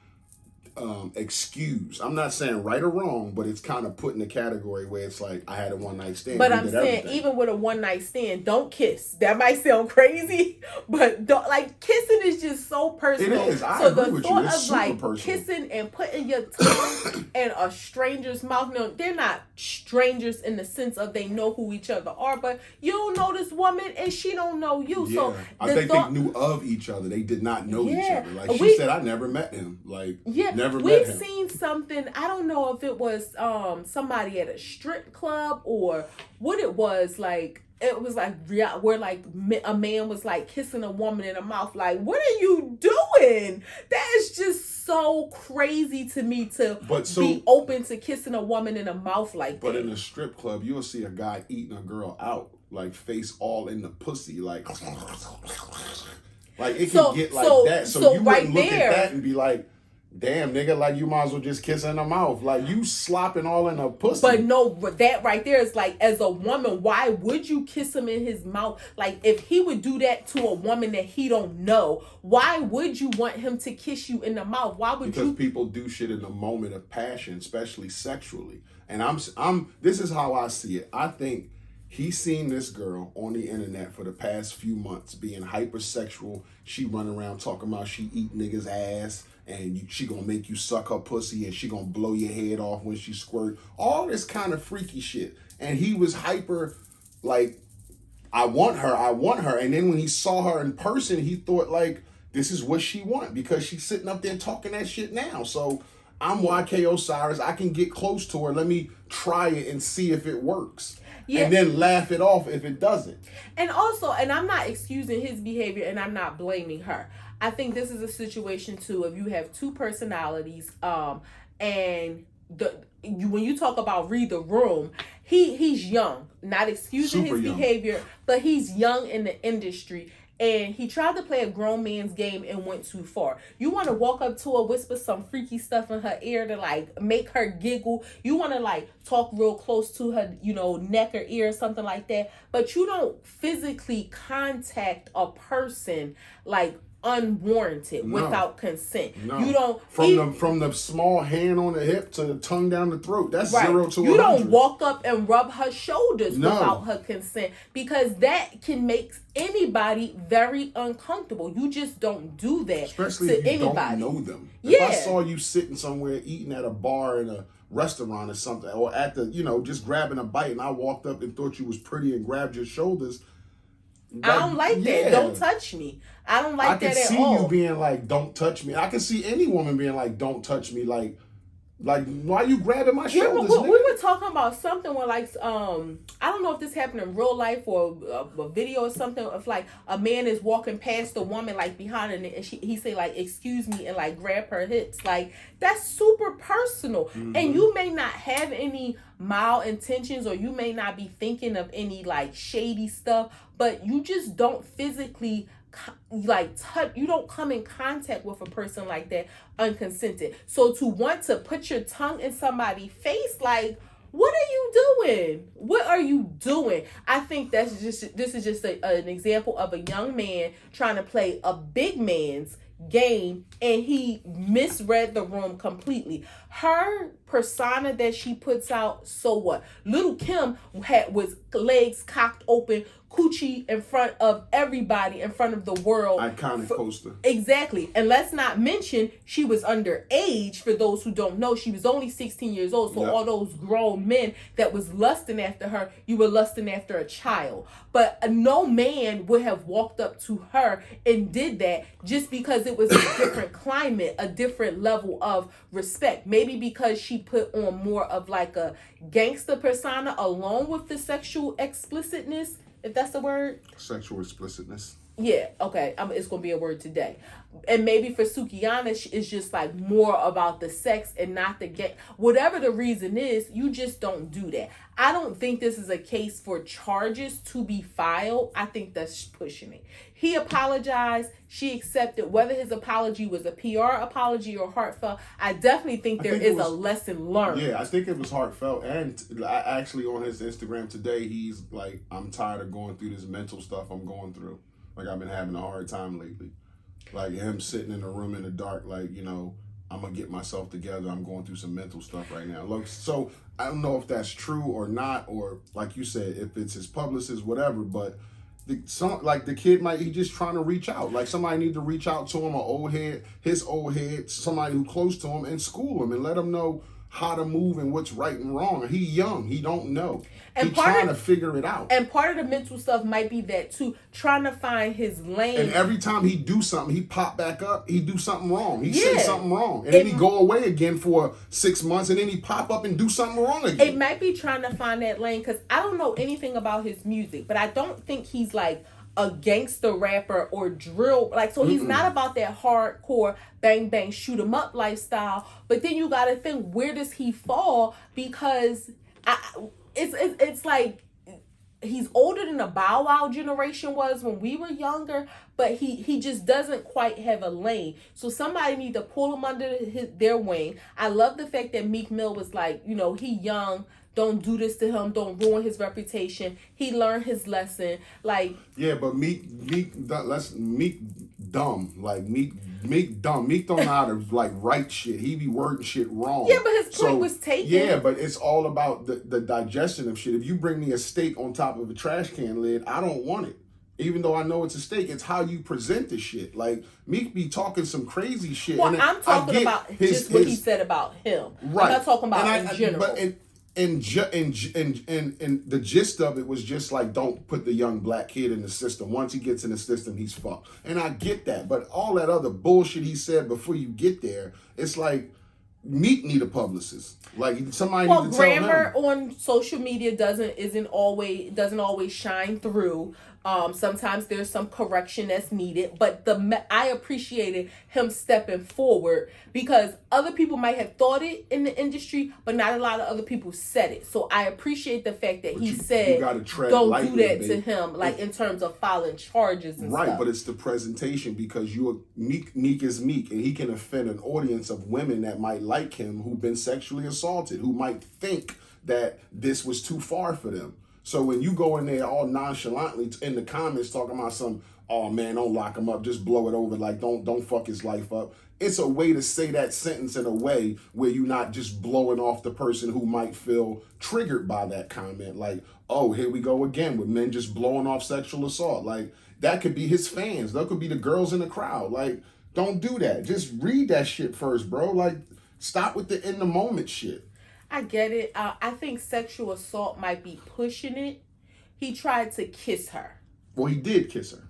excuse. I'm not saying right or wrong, but it's kind of put in the category where it's like, I had a one night stand. But I'm saying, everything. Even with a one night stand, don't kiss. That might sound crazy, but don't, like, kissing is just so personal. It is. I agree with you. It's super like personal. Kissing and putting your tongue in a stranger's mouth. No, they're not strangers in the sense of they know who each other are, but you don't know this woman and she don't know you. Yeah. So I think they knew of each other. They did not know each other. Like, she said, I never met him. Like, we've seen something. I don't know if it was somebody at a strip club or what it was. Like, it was like where like a man was like kissing a woman in the mouth. Like, what are you doing? That is just so crazy to me to be open to kissing a woman in the mouth like that. But in a strip club, you'll see a guy eating a girl out, like face all in the pussy, like it can get like that. So you wouldn't look at that and be like, damn, nigga, like, you might as well just kiss in the mouth. Like, you slopping all in the pussy. But no, that right there is like, as a woman, why would you kiss him in his mouth? Like, if he would do that to a woman that he don't know, why would you want him to kiss you in the mouth? Why would Because people do shit in a moment of passion, especially sexually. And this is how I see it. I think he's seen this girl on the internet for the past few months being hypersexual. She running around talking about she eat niggas' ass, and she gonna make you suck her pussy, and she gonna blow your head off when she squirt. All this kind of freaky shit. And he was hyper, like, I want her. And then when he saw her in person, he thought, like, this is what she want, because she's sitting up there talking that shit now. So I'm YK Osiris. I can get close to her. Let me try it and see if it works. Yeah. And then laugh it off if it doesn't. And also, and I'm not excusing his behavior and I'm not blaming her. I think this is a situation too, if you have two personalities, and when you talk about read the room, he's young, not excusing Super his young. behavior, but he's young in the industry. And he tried to play a grown man's game and went too far. You want to walk up to her, whisper some freaky stuff in her ear to like make her giggle. You want to like talk real close to her, you know, neck or ear or something like that. But you don't physically contact a person like unwarranted without consent. No. You don't from the small hand on the hip to the tongue down the throat. That's right. 0 to 100. You don't walk up and rub her shoulders without her consent, because that can make anybody very uncomfortable. You just don't do that, especially to if you anybody. Don't know them. If I saw you sitting somewhere eating at a bar in a restaurant or something, or at the, you know, just grabbing a bite, and I walked up and thought you was pretty and grabbed your shoulders, I don't like that. Don't touch me. I don't like that at all. I can see you being like, don't touch me. I can see any woman being like, don't touch me. Like why are you grabbing my shoulders? We were talking about something where like, I don't know if this happened in real life or a video or something, of like a man is walking past a woman like behind her, and he say like, excuse me, and like grab her hips. Like, that's super personal. Mm-hmm. And you may not have any mild intentions, or you may not be thinking of any like shady stuff, but you just don't physically you don't come in contact with a person like that unconsented. So to want to put your tongue in somebody's face, like, what are you doing? What are you doing? I think this is just an example of a young man trying to play a big man's game, and he misread the room completely. Her persona that she puts out, so what? Little Kim was legs cocked open, coochie in front of everybody, in front of the world. Iconic poster. Exactly. And let's not mention she was underage. For those who don't know, she was only 16 years old. So all those grown men that was lusting after her, you were lusting after a child. But no man would have walked up to her and did that just because it was a different climate, a different level of respect. Maybe because she put on more of like a gangster persona along with the sexual explicitness, if that's the word. Sexual explicitness. Yeah, okay. It's going to be a word today. And maybe for Sukihana, it's just like more about the sex and not the gang. Whatever the reason is, you just don't do that. I don't think this is a case for charges to be filed. I think that's pushing it. He apologized. She accepted. Whether his apology was a PR apology or heartfelt, I definitely think there is a lesson learned. Yeah, I think it was heartfelt. And actually on his Instagram today, he's like, I'm tired of going through this mental stuff I'm going through. Like, I've been having a hard time lately. Like, him sitting in a room in the dark, like, you know, I'm going to get myself together. I'm going through some mental stuff right now. Look, so I don't know if that's true or not, or like you said, if it's his publicist, whatever, but the kid he just trying to reach out. Like, somebody need to reach out to him, his old head, somebody who close to him, and school him and let him know how to move and what's right and wrong. He young. He don't know. He's trying to figure it out. And part of the mental stuff might be that too, trying to find his lane. And every time he do something, he pop back up, he do something wrong. He say something wrong. And then he go away again for 6 months, and then he pop up and do something wrong again. It might be trying to find that lane, because I don't know anything about his music, but I don't think he's like a gangster rapper or drill. Like, so he's not about that hardcore bang bang shoot 'em up lifestyle. But then you gotta think, where does he fall? Because it's like he's older than the Bow Wow generation was when we were younger, but he just doesn't quite have a lane. So somebody need to pull him under their wing. I love the fact that Meek Mill was like, you know, he young. Don't do this to him. Don't ruin his reputation. He learned his lesson. Like, yeah, but Meek dumb. Like, Meek dumb. Meek don't know how to like write shit. He be wording shit wrong. Yeah, but his point was taken. Yeah, but it's all about the digestion of shit. If you bring me a steak on top of a trash can lid, I don't want it. Even though I know it's a steak, it's how you present the shit. Like, Meek be talking some crazy shit. Well, I'm talking about just what he said about him. Right. I'm not talking about in general. And the gist of it was just like, don't put the young black kid in the system. Once he gets in the system, he's fucked. And I get that. But all that other bullshit he said before you get there, it's like, Meek need a publicist. Like, somebody need to tell him. Grammar on social media doesn't always shine through. Sometimes there's some correction that's needed, but I appreciated him stepping forward, because other people might have thought it in the industry, but not a lot of other people said it. So I appreciate the fact that he said, don't do that to him, like, in terms of filing charges and stuff. Right, but it's the presentation, because Meek is Meek, and he can offend an audience of women that might like him, who've been sexually assaulted, who might think that this was too far for them. So when you go in there all nonchalantly in the comments talking about oh man, don't lock him up, just blow it over, like don't fuck his life up. It's a way to say that sentence in a way where you're not just blowing off the person who might feel triggered by that comment. Like, oh, here we go again with men just blowing off sexual assault. Like, that could be his fans. That could be the girls in the crowd. Like, don't do that. Just read that shit first, bro. Like, stop with the in the moment shit. I get it. I think sexual assault might be pushing it. He tried to kiss her. Well, he did kiss her.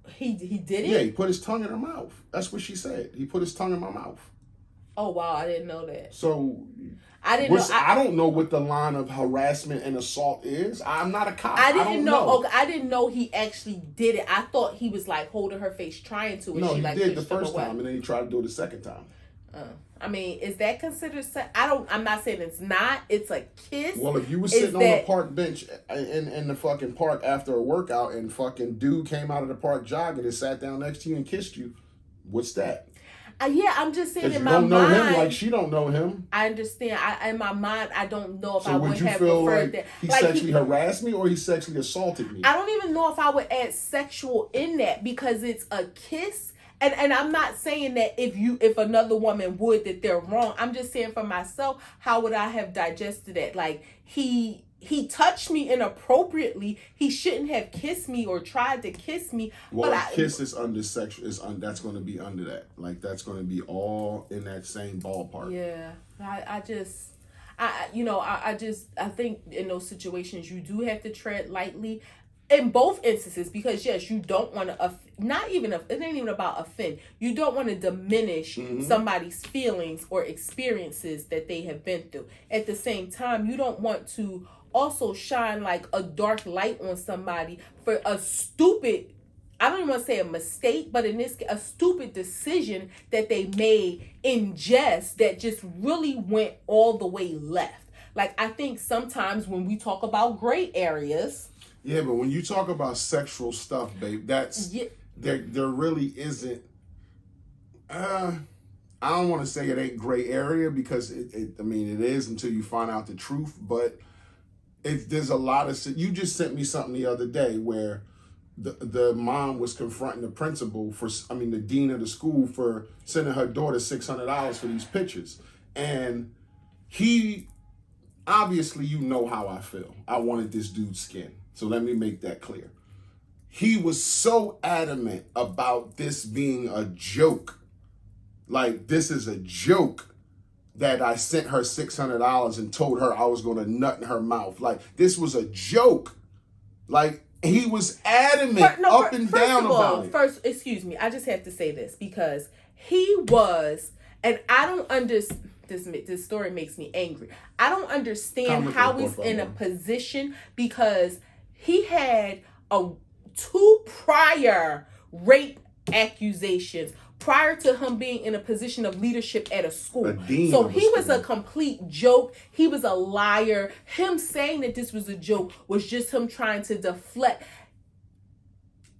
He did it? Yeah, he put his tongue in her mouth. That's what she said. He put his tongue in my mouth. Oh, wow. I didn't know that. So, I didn't know. I don't know what the line of harassment and assault is. I'm not a cop. I didn't know. Okay, I didn't know he actually did it. I thought he was like holding her face, trying to. And no, she he like did the first time, and then he tried to do it the second time. I mean, is that considered sex? I'm not saying it's not. It's a kiss. Well, if you were sitting on the park bench in the fucking park after a workout and fucking dude came out of the park jogging and sat down next to you and kissed you, what's that? Yeah, I'm just saying in my mind. You don't know him like she don't know him. I understand. In my mind, I don't know if so I would have preferred that. He sexually harassed me or he sexually assaulted me? I don't even know if I would add sexual in that because it's a kiss. And I'm not saying that if another woman would, that they're wrong. I'm just saying for myself, how would I have digested that? Like he touched me inappropriately. He shouldn't have kissed me or tried to kiss me. Well, but kiss is under sexual. That's going to be under that. Like that's going to be all in that same ballpark. Yeah, I think in those situations you do have to tread lightly. In both instances, because yes, you don't want to it ain't even about offend. You don't want to diminish somebody's feelings or experiences that they have been through. At the same time, you don't want to also shine like a dark light on somebody for a stupid, I don't even want to say a mistake, but in this case, a stupid decision that they made in jest that just really went all the way left. Like I think sometimes when we talk about gray areas. Yeah, but when you talk about sexual stuff, babe, that's there really isn't. I don't want to say it ain't gray area because it is until you find out the truth. But there's a lot of. You just sent me something the other day where the mom was confronting the principal the dean of the school for sending her daughter $600 for these pictures, and he obviously you know how I feel. I wanted this dude's skin. So let me make that clear. He was so adamant about this being a joke. Like, this is a joke that I sent her $600 and told her I was going to nut in her mouth. Like, this was a joke. Like, he was adamant up and down about it. First, excuse me. I just have to say this because he was, and I don't understand. This story makes me angry. I don't understand how he's in a position because he had 2 prior rape accusations prior to him being in a position of leadership at a school. So he was a complete joke. He was a liar. Him saying that this was a joke was just him trying to deflect.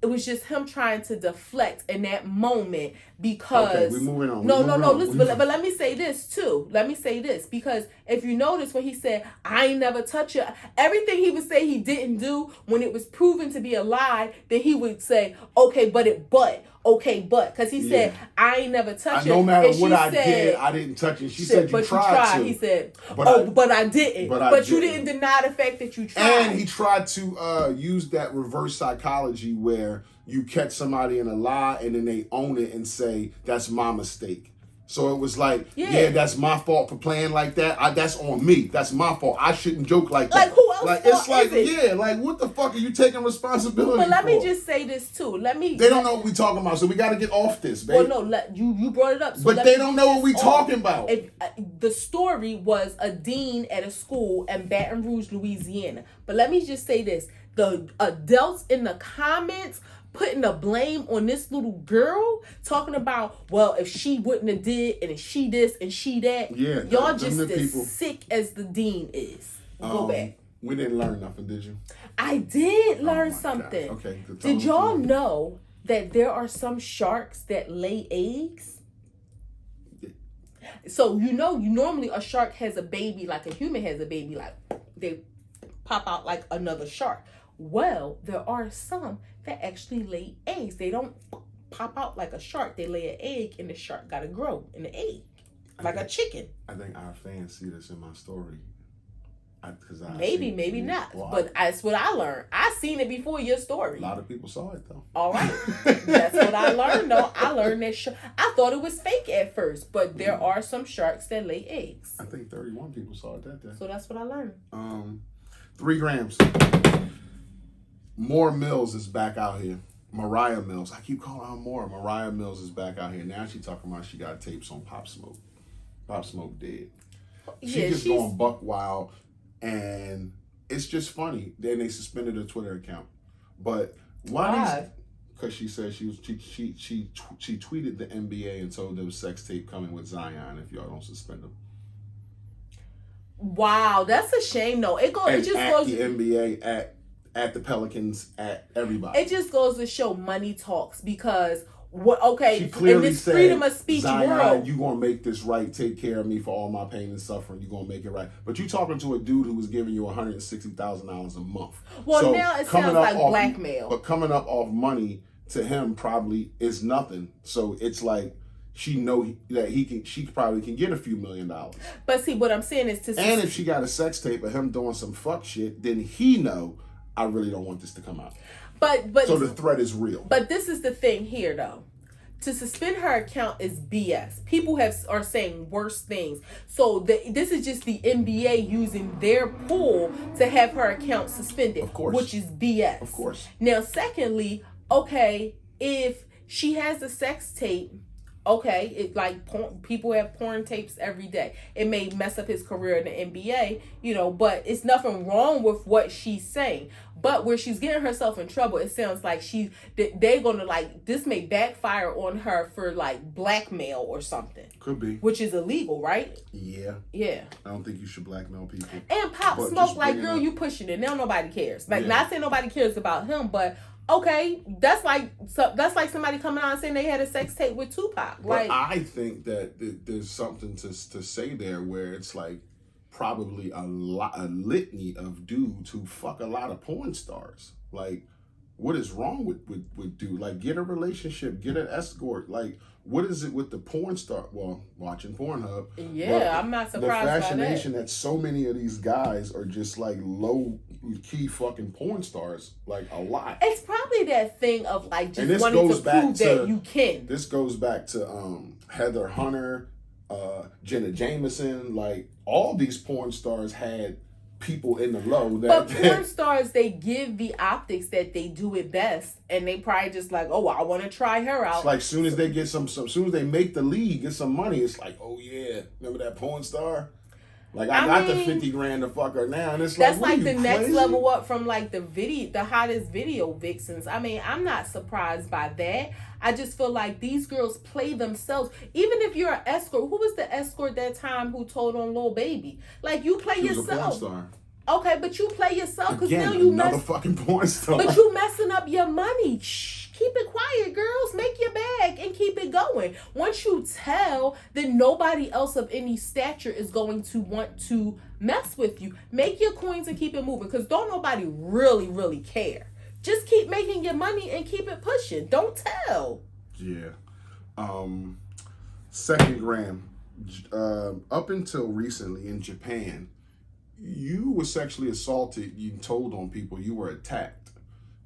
It was just him trying to deflect in that moment because... Okay, we're moving on. No. Listen, but let me say this too. Let me say this because if you notice when he said, I ain't never touch you, everything he would say he didn't do when it was proven to be a lie, then he would say, okay, but. Because he said, I ain't never touched it. No matter what I did, I didn't touch it. She said, you tried to. He said, but I didn't. But you didn't deny the fact that you tried. And he tried to use that reverse psychology where you catch somebody in a lie and then they own it and say, that's my mistake. So it was like, yeah, that's my fault for playing like that. That's on me. That's my fault. I shouldn't joke like that. Like who else? Like it's like yeah, like what the fuck are you taking responsibility? But let me just say this too. They don't know what we talking about, so we got to get off this, babe. Well, no, you brought it up. So but they don't know what we talking about. The story was a dean at a school in Baton Rouge, Louisiana. But let me just say this: the adults in the comments putting the blame on this little girl, talking about, well, if she wouldn't have did, and if she this and she that. Yeah, y'all just as sick as the dean is. Go back. We didn't learn nothing, did you? I did learn something. God. Okay. Did y'all know that there are some sharks that lay eggs? Yeah. So you normally a shark has a baby like a human has a baby, like they pop out like another shark. Well, there are some that actually lay eggs. They don't pop out like a shark. They lay an egg and the shark gotta grow in the egg. Like a chicken. I think our fans see this in my story. Maybe not. Well, but that's what I learned. I seen it before your story. A lot of people saw it though. All right. That's what I learned though. I learned that I thought it was fake at first, but there are some sharks that lay eggs. I think 31 people saw it that day. So that's what I learned. 3 grams. More Mills is back out here. Mariah Mills. I keep calling her more. Mariah Mills is back out here. Now she talking about she got tapes on Pop Smoke. Pop Smoke dead. She's going buck wild. And it's just funny. Then they suspended her Twitter account. But why? because she said she tweeted the NBA and told there was sex tape coming with Zion if y'all don't suspend him. Wow, that's a shame though. It just at goes the NBA, at the Pelicans, at everybody. It just goes to show money talks, because she clearly in this said, freedom of speech Zion, world, you gonna make this right, take care of me for all my pain and suffering, you gonna make it right. But you talking to a dude who was giving you $160,000 a month. Well, so now it sounds like blackmail. But coming up off money to him probably is nothing. So it's like she know that she probably can get a few $1 million. But see, what I'm saying is and if she got a sex tape of him doing some fuck shit, then he know, I really don't want this to come out. But so the threat is real. But this is the thing here, though. To suspend her account is BS. People are saying worse things. So this is just the NBA using their pool to have her account suspended, of course, which is BS. Of course. Now, secondly, okay, if she has a sex tape, okay, it like people have porn tapes every day. It may mess up his career in the NBA, but it's nothing wrong with what she's saying. But where she's getting herself in trouble, it sounds like they're gonna this may backfire on her for blackmail or something. Could be. Which is illegal, right? Yeah. Yeah. I don't think you should blackmail people. And Pop Smoke, girl, you pushing it. Now nobody cares. Not saying nobody cares about him, but okay, that's like somebody coming on saying they had a sex tape with Tupac. But I think that there's something to say there where it's probably a litany of dudes who fuck a lot of porn stars. What is wrong with dude? Get a relationship, get an escort. What is it with the porn star? Well, watching Pornhub. Yeah, I'm not surprised by that. The fascination that so many of these guys are just low key fucking porn stars, a lot. It's probably that thing of just wanting to prove that you can. This goes back to Heather Hunter, Jenna Jameson. All these porn stars had people in the low. But porn stars, they give the optics that they do it best, and they probably just I want to try her out. It's soon as they get soon as they make the league, get some money, it's oh yeah, remember that porn star? I got the 50 grand to fuck her now, and it's that's the next level up from the hottest video vixens. I'm not surprised by that. I just feel like these girls play themselves. Even if you're an escort, who was the escort that time who told on Lil Baby? You play she yourself. Was a porn star. Okay, but you play yourself because now another fucking porn star. But you messing up your money. Shh, keep it quiet, girls. Make your bag and keep it going. Once you tell, then nobody else of any stature is going to want to mess with you. Make your coins and keep it moving, because don't nobody really, really care. Just keep making your money and keep it pushing. Don't tell. Yeah. Second gram. Up until recently in Japan, you were sexually assaulted, you told on people, you were attacked.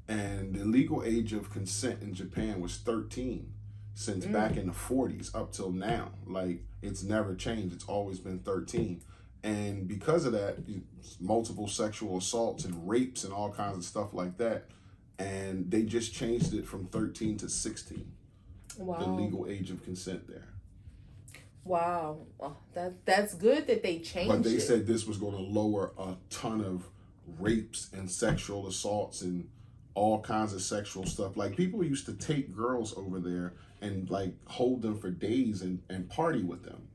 And the legal age of consent in Japan was 13 since back in the 40s up till now. It's never changed. It's always been 13. And because of that, multiple sexual assaults and rapes and all kinds of stuff like that. And they just changed it from 13 to 16. Wow. The legal age of consent there. Wow. Well, that's good that they changed it. But they said this was going to lower a ton of rapes and sexual assaults and all kinds of sexual stuff. People used to take girls over there and hold them for days and party with them.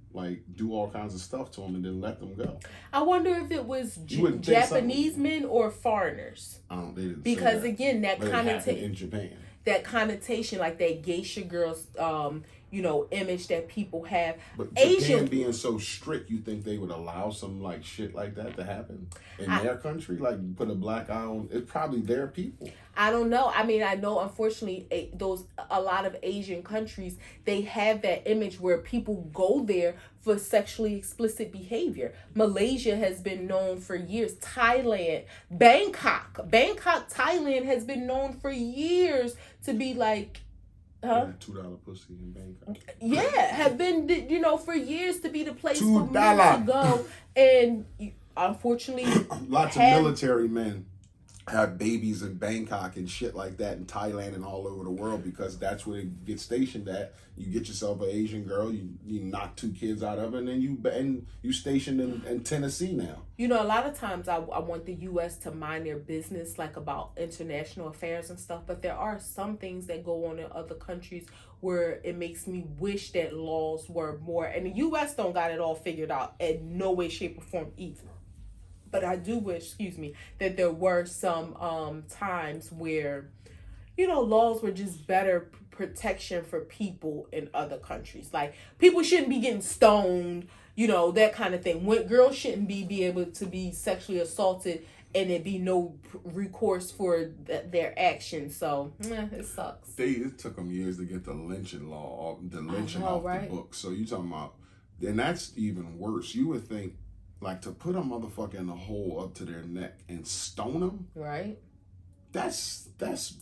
Do all kinds of stuff to them and then let them go. I wonder if it was Japanese men or foreigners. They didn't because say that. Again, that connotation in Japan. That connotation, that geisha girls, image that people have. But Japan being so strict, you think they would allow some shit like that to happen in their country? Put a black eye on? It's probably their people. I don't know. I know, unfortunately, a lot of Asian countries, they have that image where people go there for sexually explicit behavior. Malaysia has been known for years. Thailand, Bangkok, Thailand has been known for years to be $2 pussy in Bangkok. Yeah, have been for years to be the place $2 for men to go, and unfortunately, lots of military men have babies in Bangkok and shit like that, in Thailand and all over the world, because that's where they get stationed at. You get yourself an Asian girl, you knock 2 kids out of it, and then you stationed in Tennessee now. You know, a lot of times I want the U.S. to mind their business, like about international affairs and stuff, but there are some things that go on in other countries where it makes me wish that laws were more, and the U.S. don't got it all figured out in no way, shape, or form either. But I do wish, that there were some times where, laws were just better protection for people in other countries. Like, people shouldn't be getting stoned, that kind of thing. When girls shouldn't be able to be sexually assaulted and it be no recourse for their actions. So, it sucks. It took them years to get the lynching law, the lynching off right? the book. So you talking about, and that's even worse. You would think, like, to put a motherfucker in a hole up to their neck and stone them, right? That's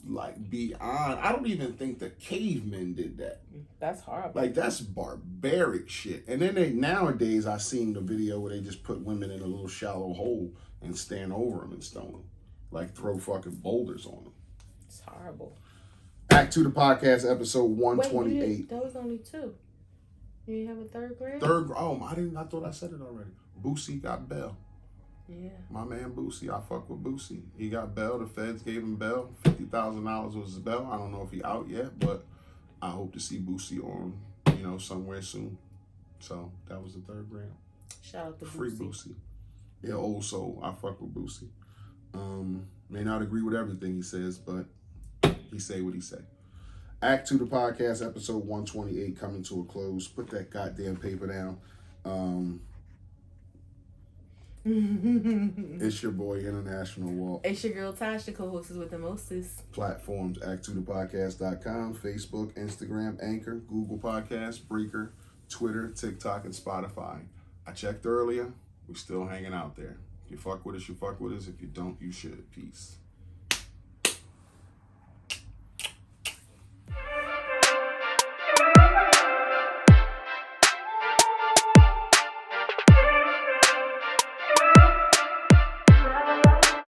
like beyond. I don't even think the cavemen did that. That's horrible. Like, that's barbaric shit. And then nowadays, I seen the video where they just put women in a little shallow hole and stand over them and stone them, like throw fucking boulders on them. It's horrible. Act 2 the podcast, episode 128. Wait, that was only 2. You have a third grade? I thought I said it already. Boosie got bail. Yeah. My man Boosie, I fuck with Boosie. He got bail. The feds gave him bail. $50,000 was his bail. I don't know if he out yet, but I hope to see Boosie on, somewhere soon. So that was the third grade. Shout out to Free Boosie. Yeah, old soul. I fuck with Boosie. May not agree with everything he says, but he say what he say. Act 2 the podcast, episode 128, coming to a close. Put that goddamn paper down. It's your boy, International Walk. It's your girl, Tasha, co-hostess with the mostest. Platforms, act2thepodcast.com, Facebook, Instagram, Anchor, Google Podcasts, Breaker, Twitter, TikTok, and Spotify. I checked earlier. We're still hanging out there. If you fuck with us, you fuck with us. If you don't, you should. Peace.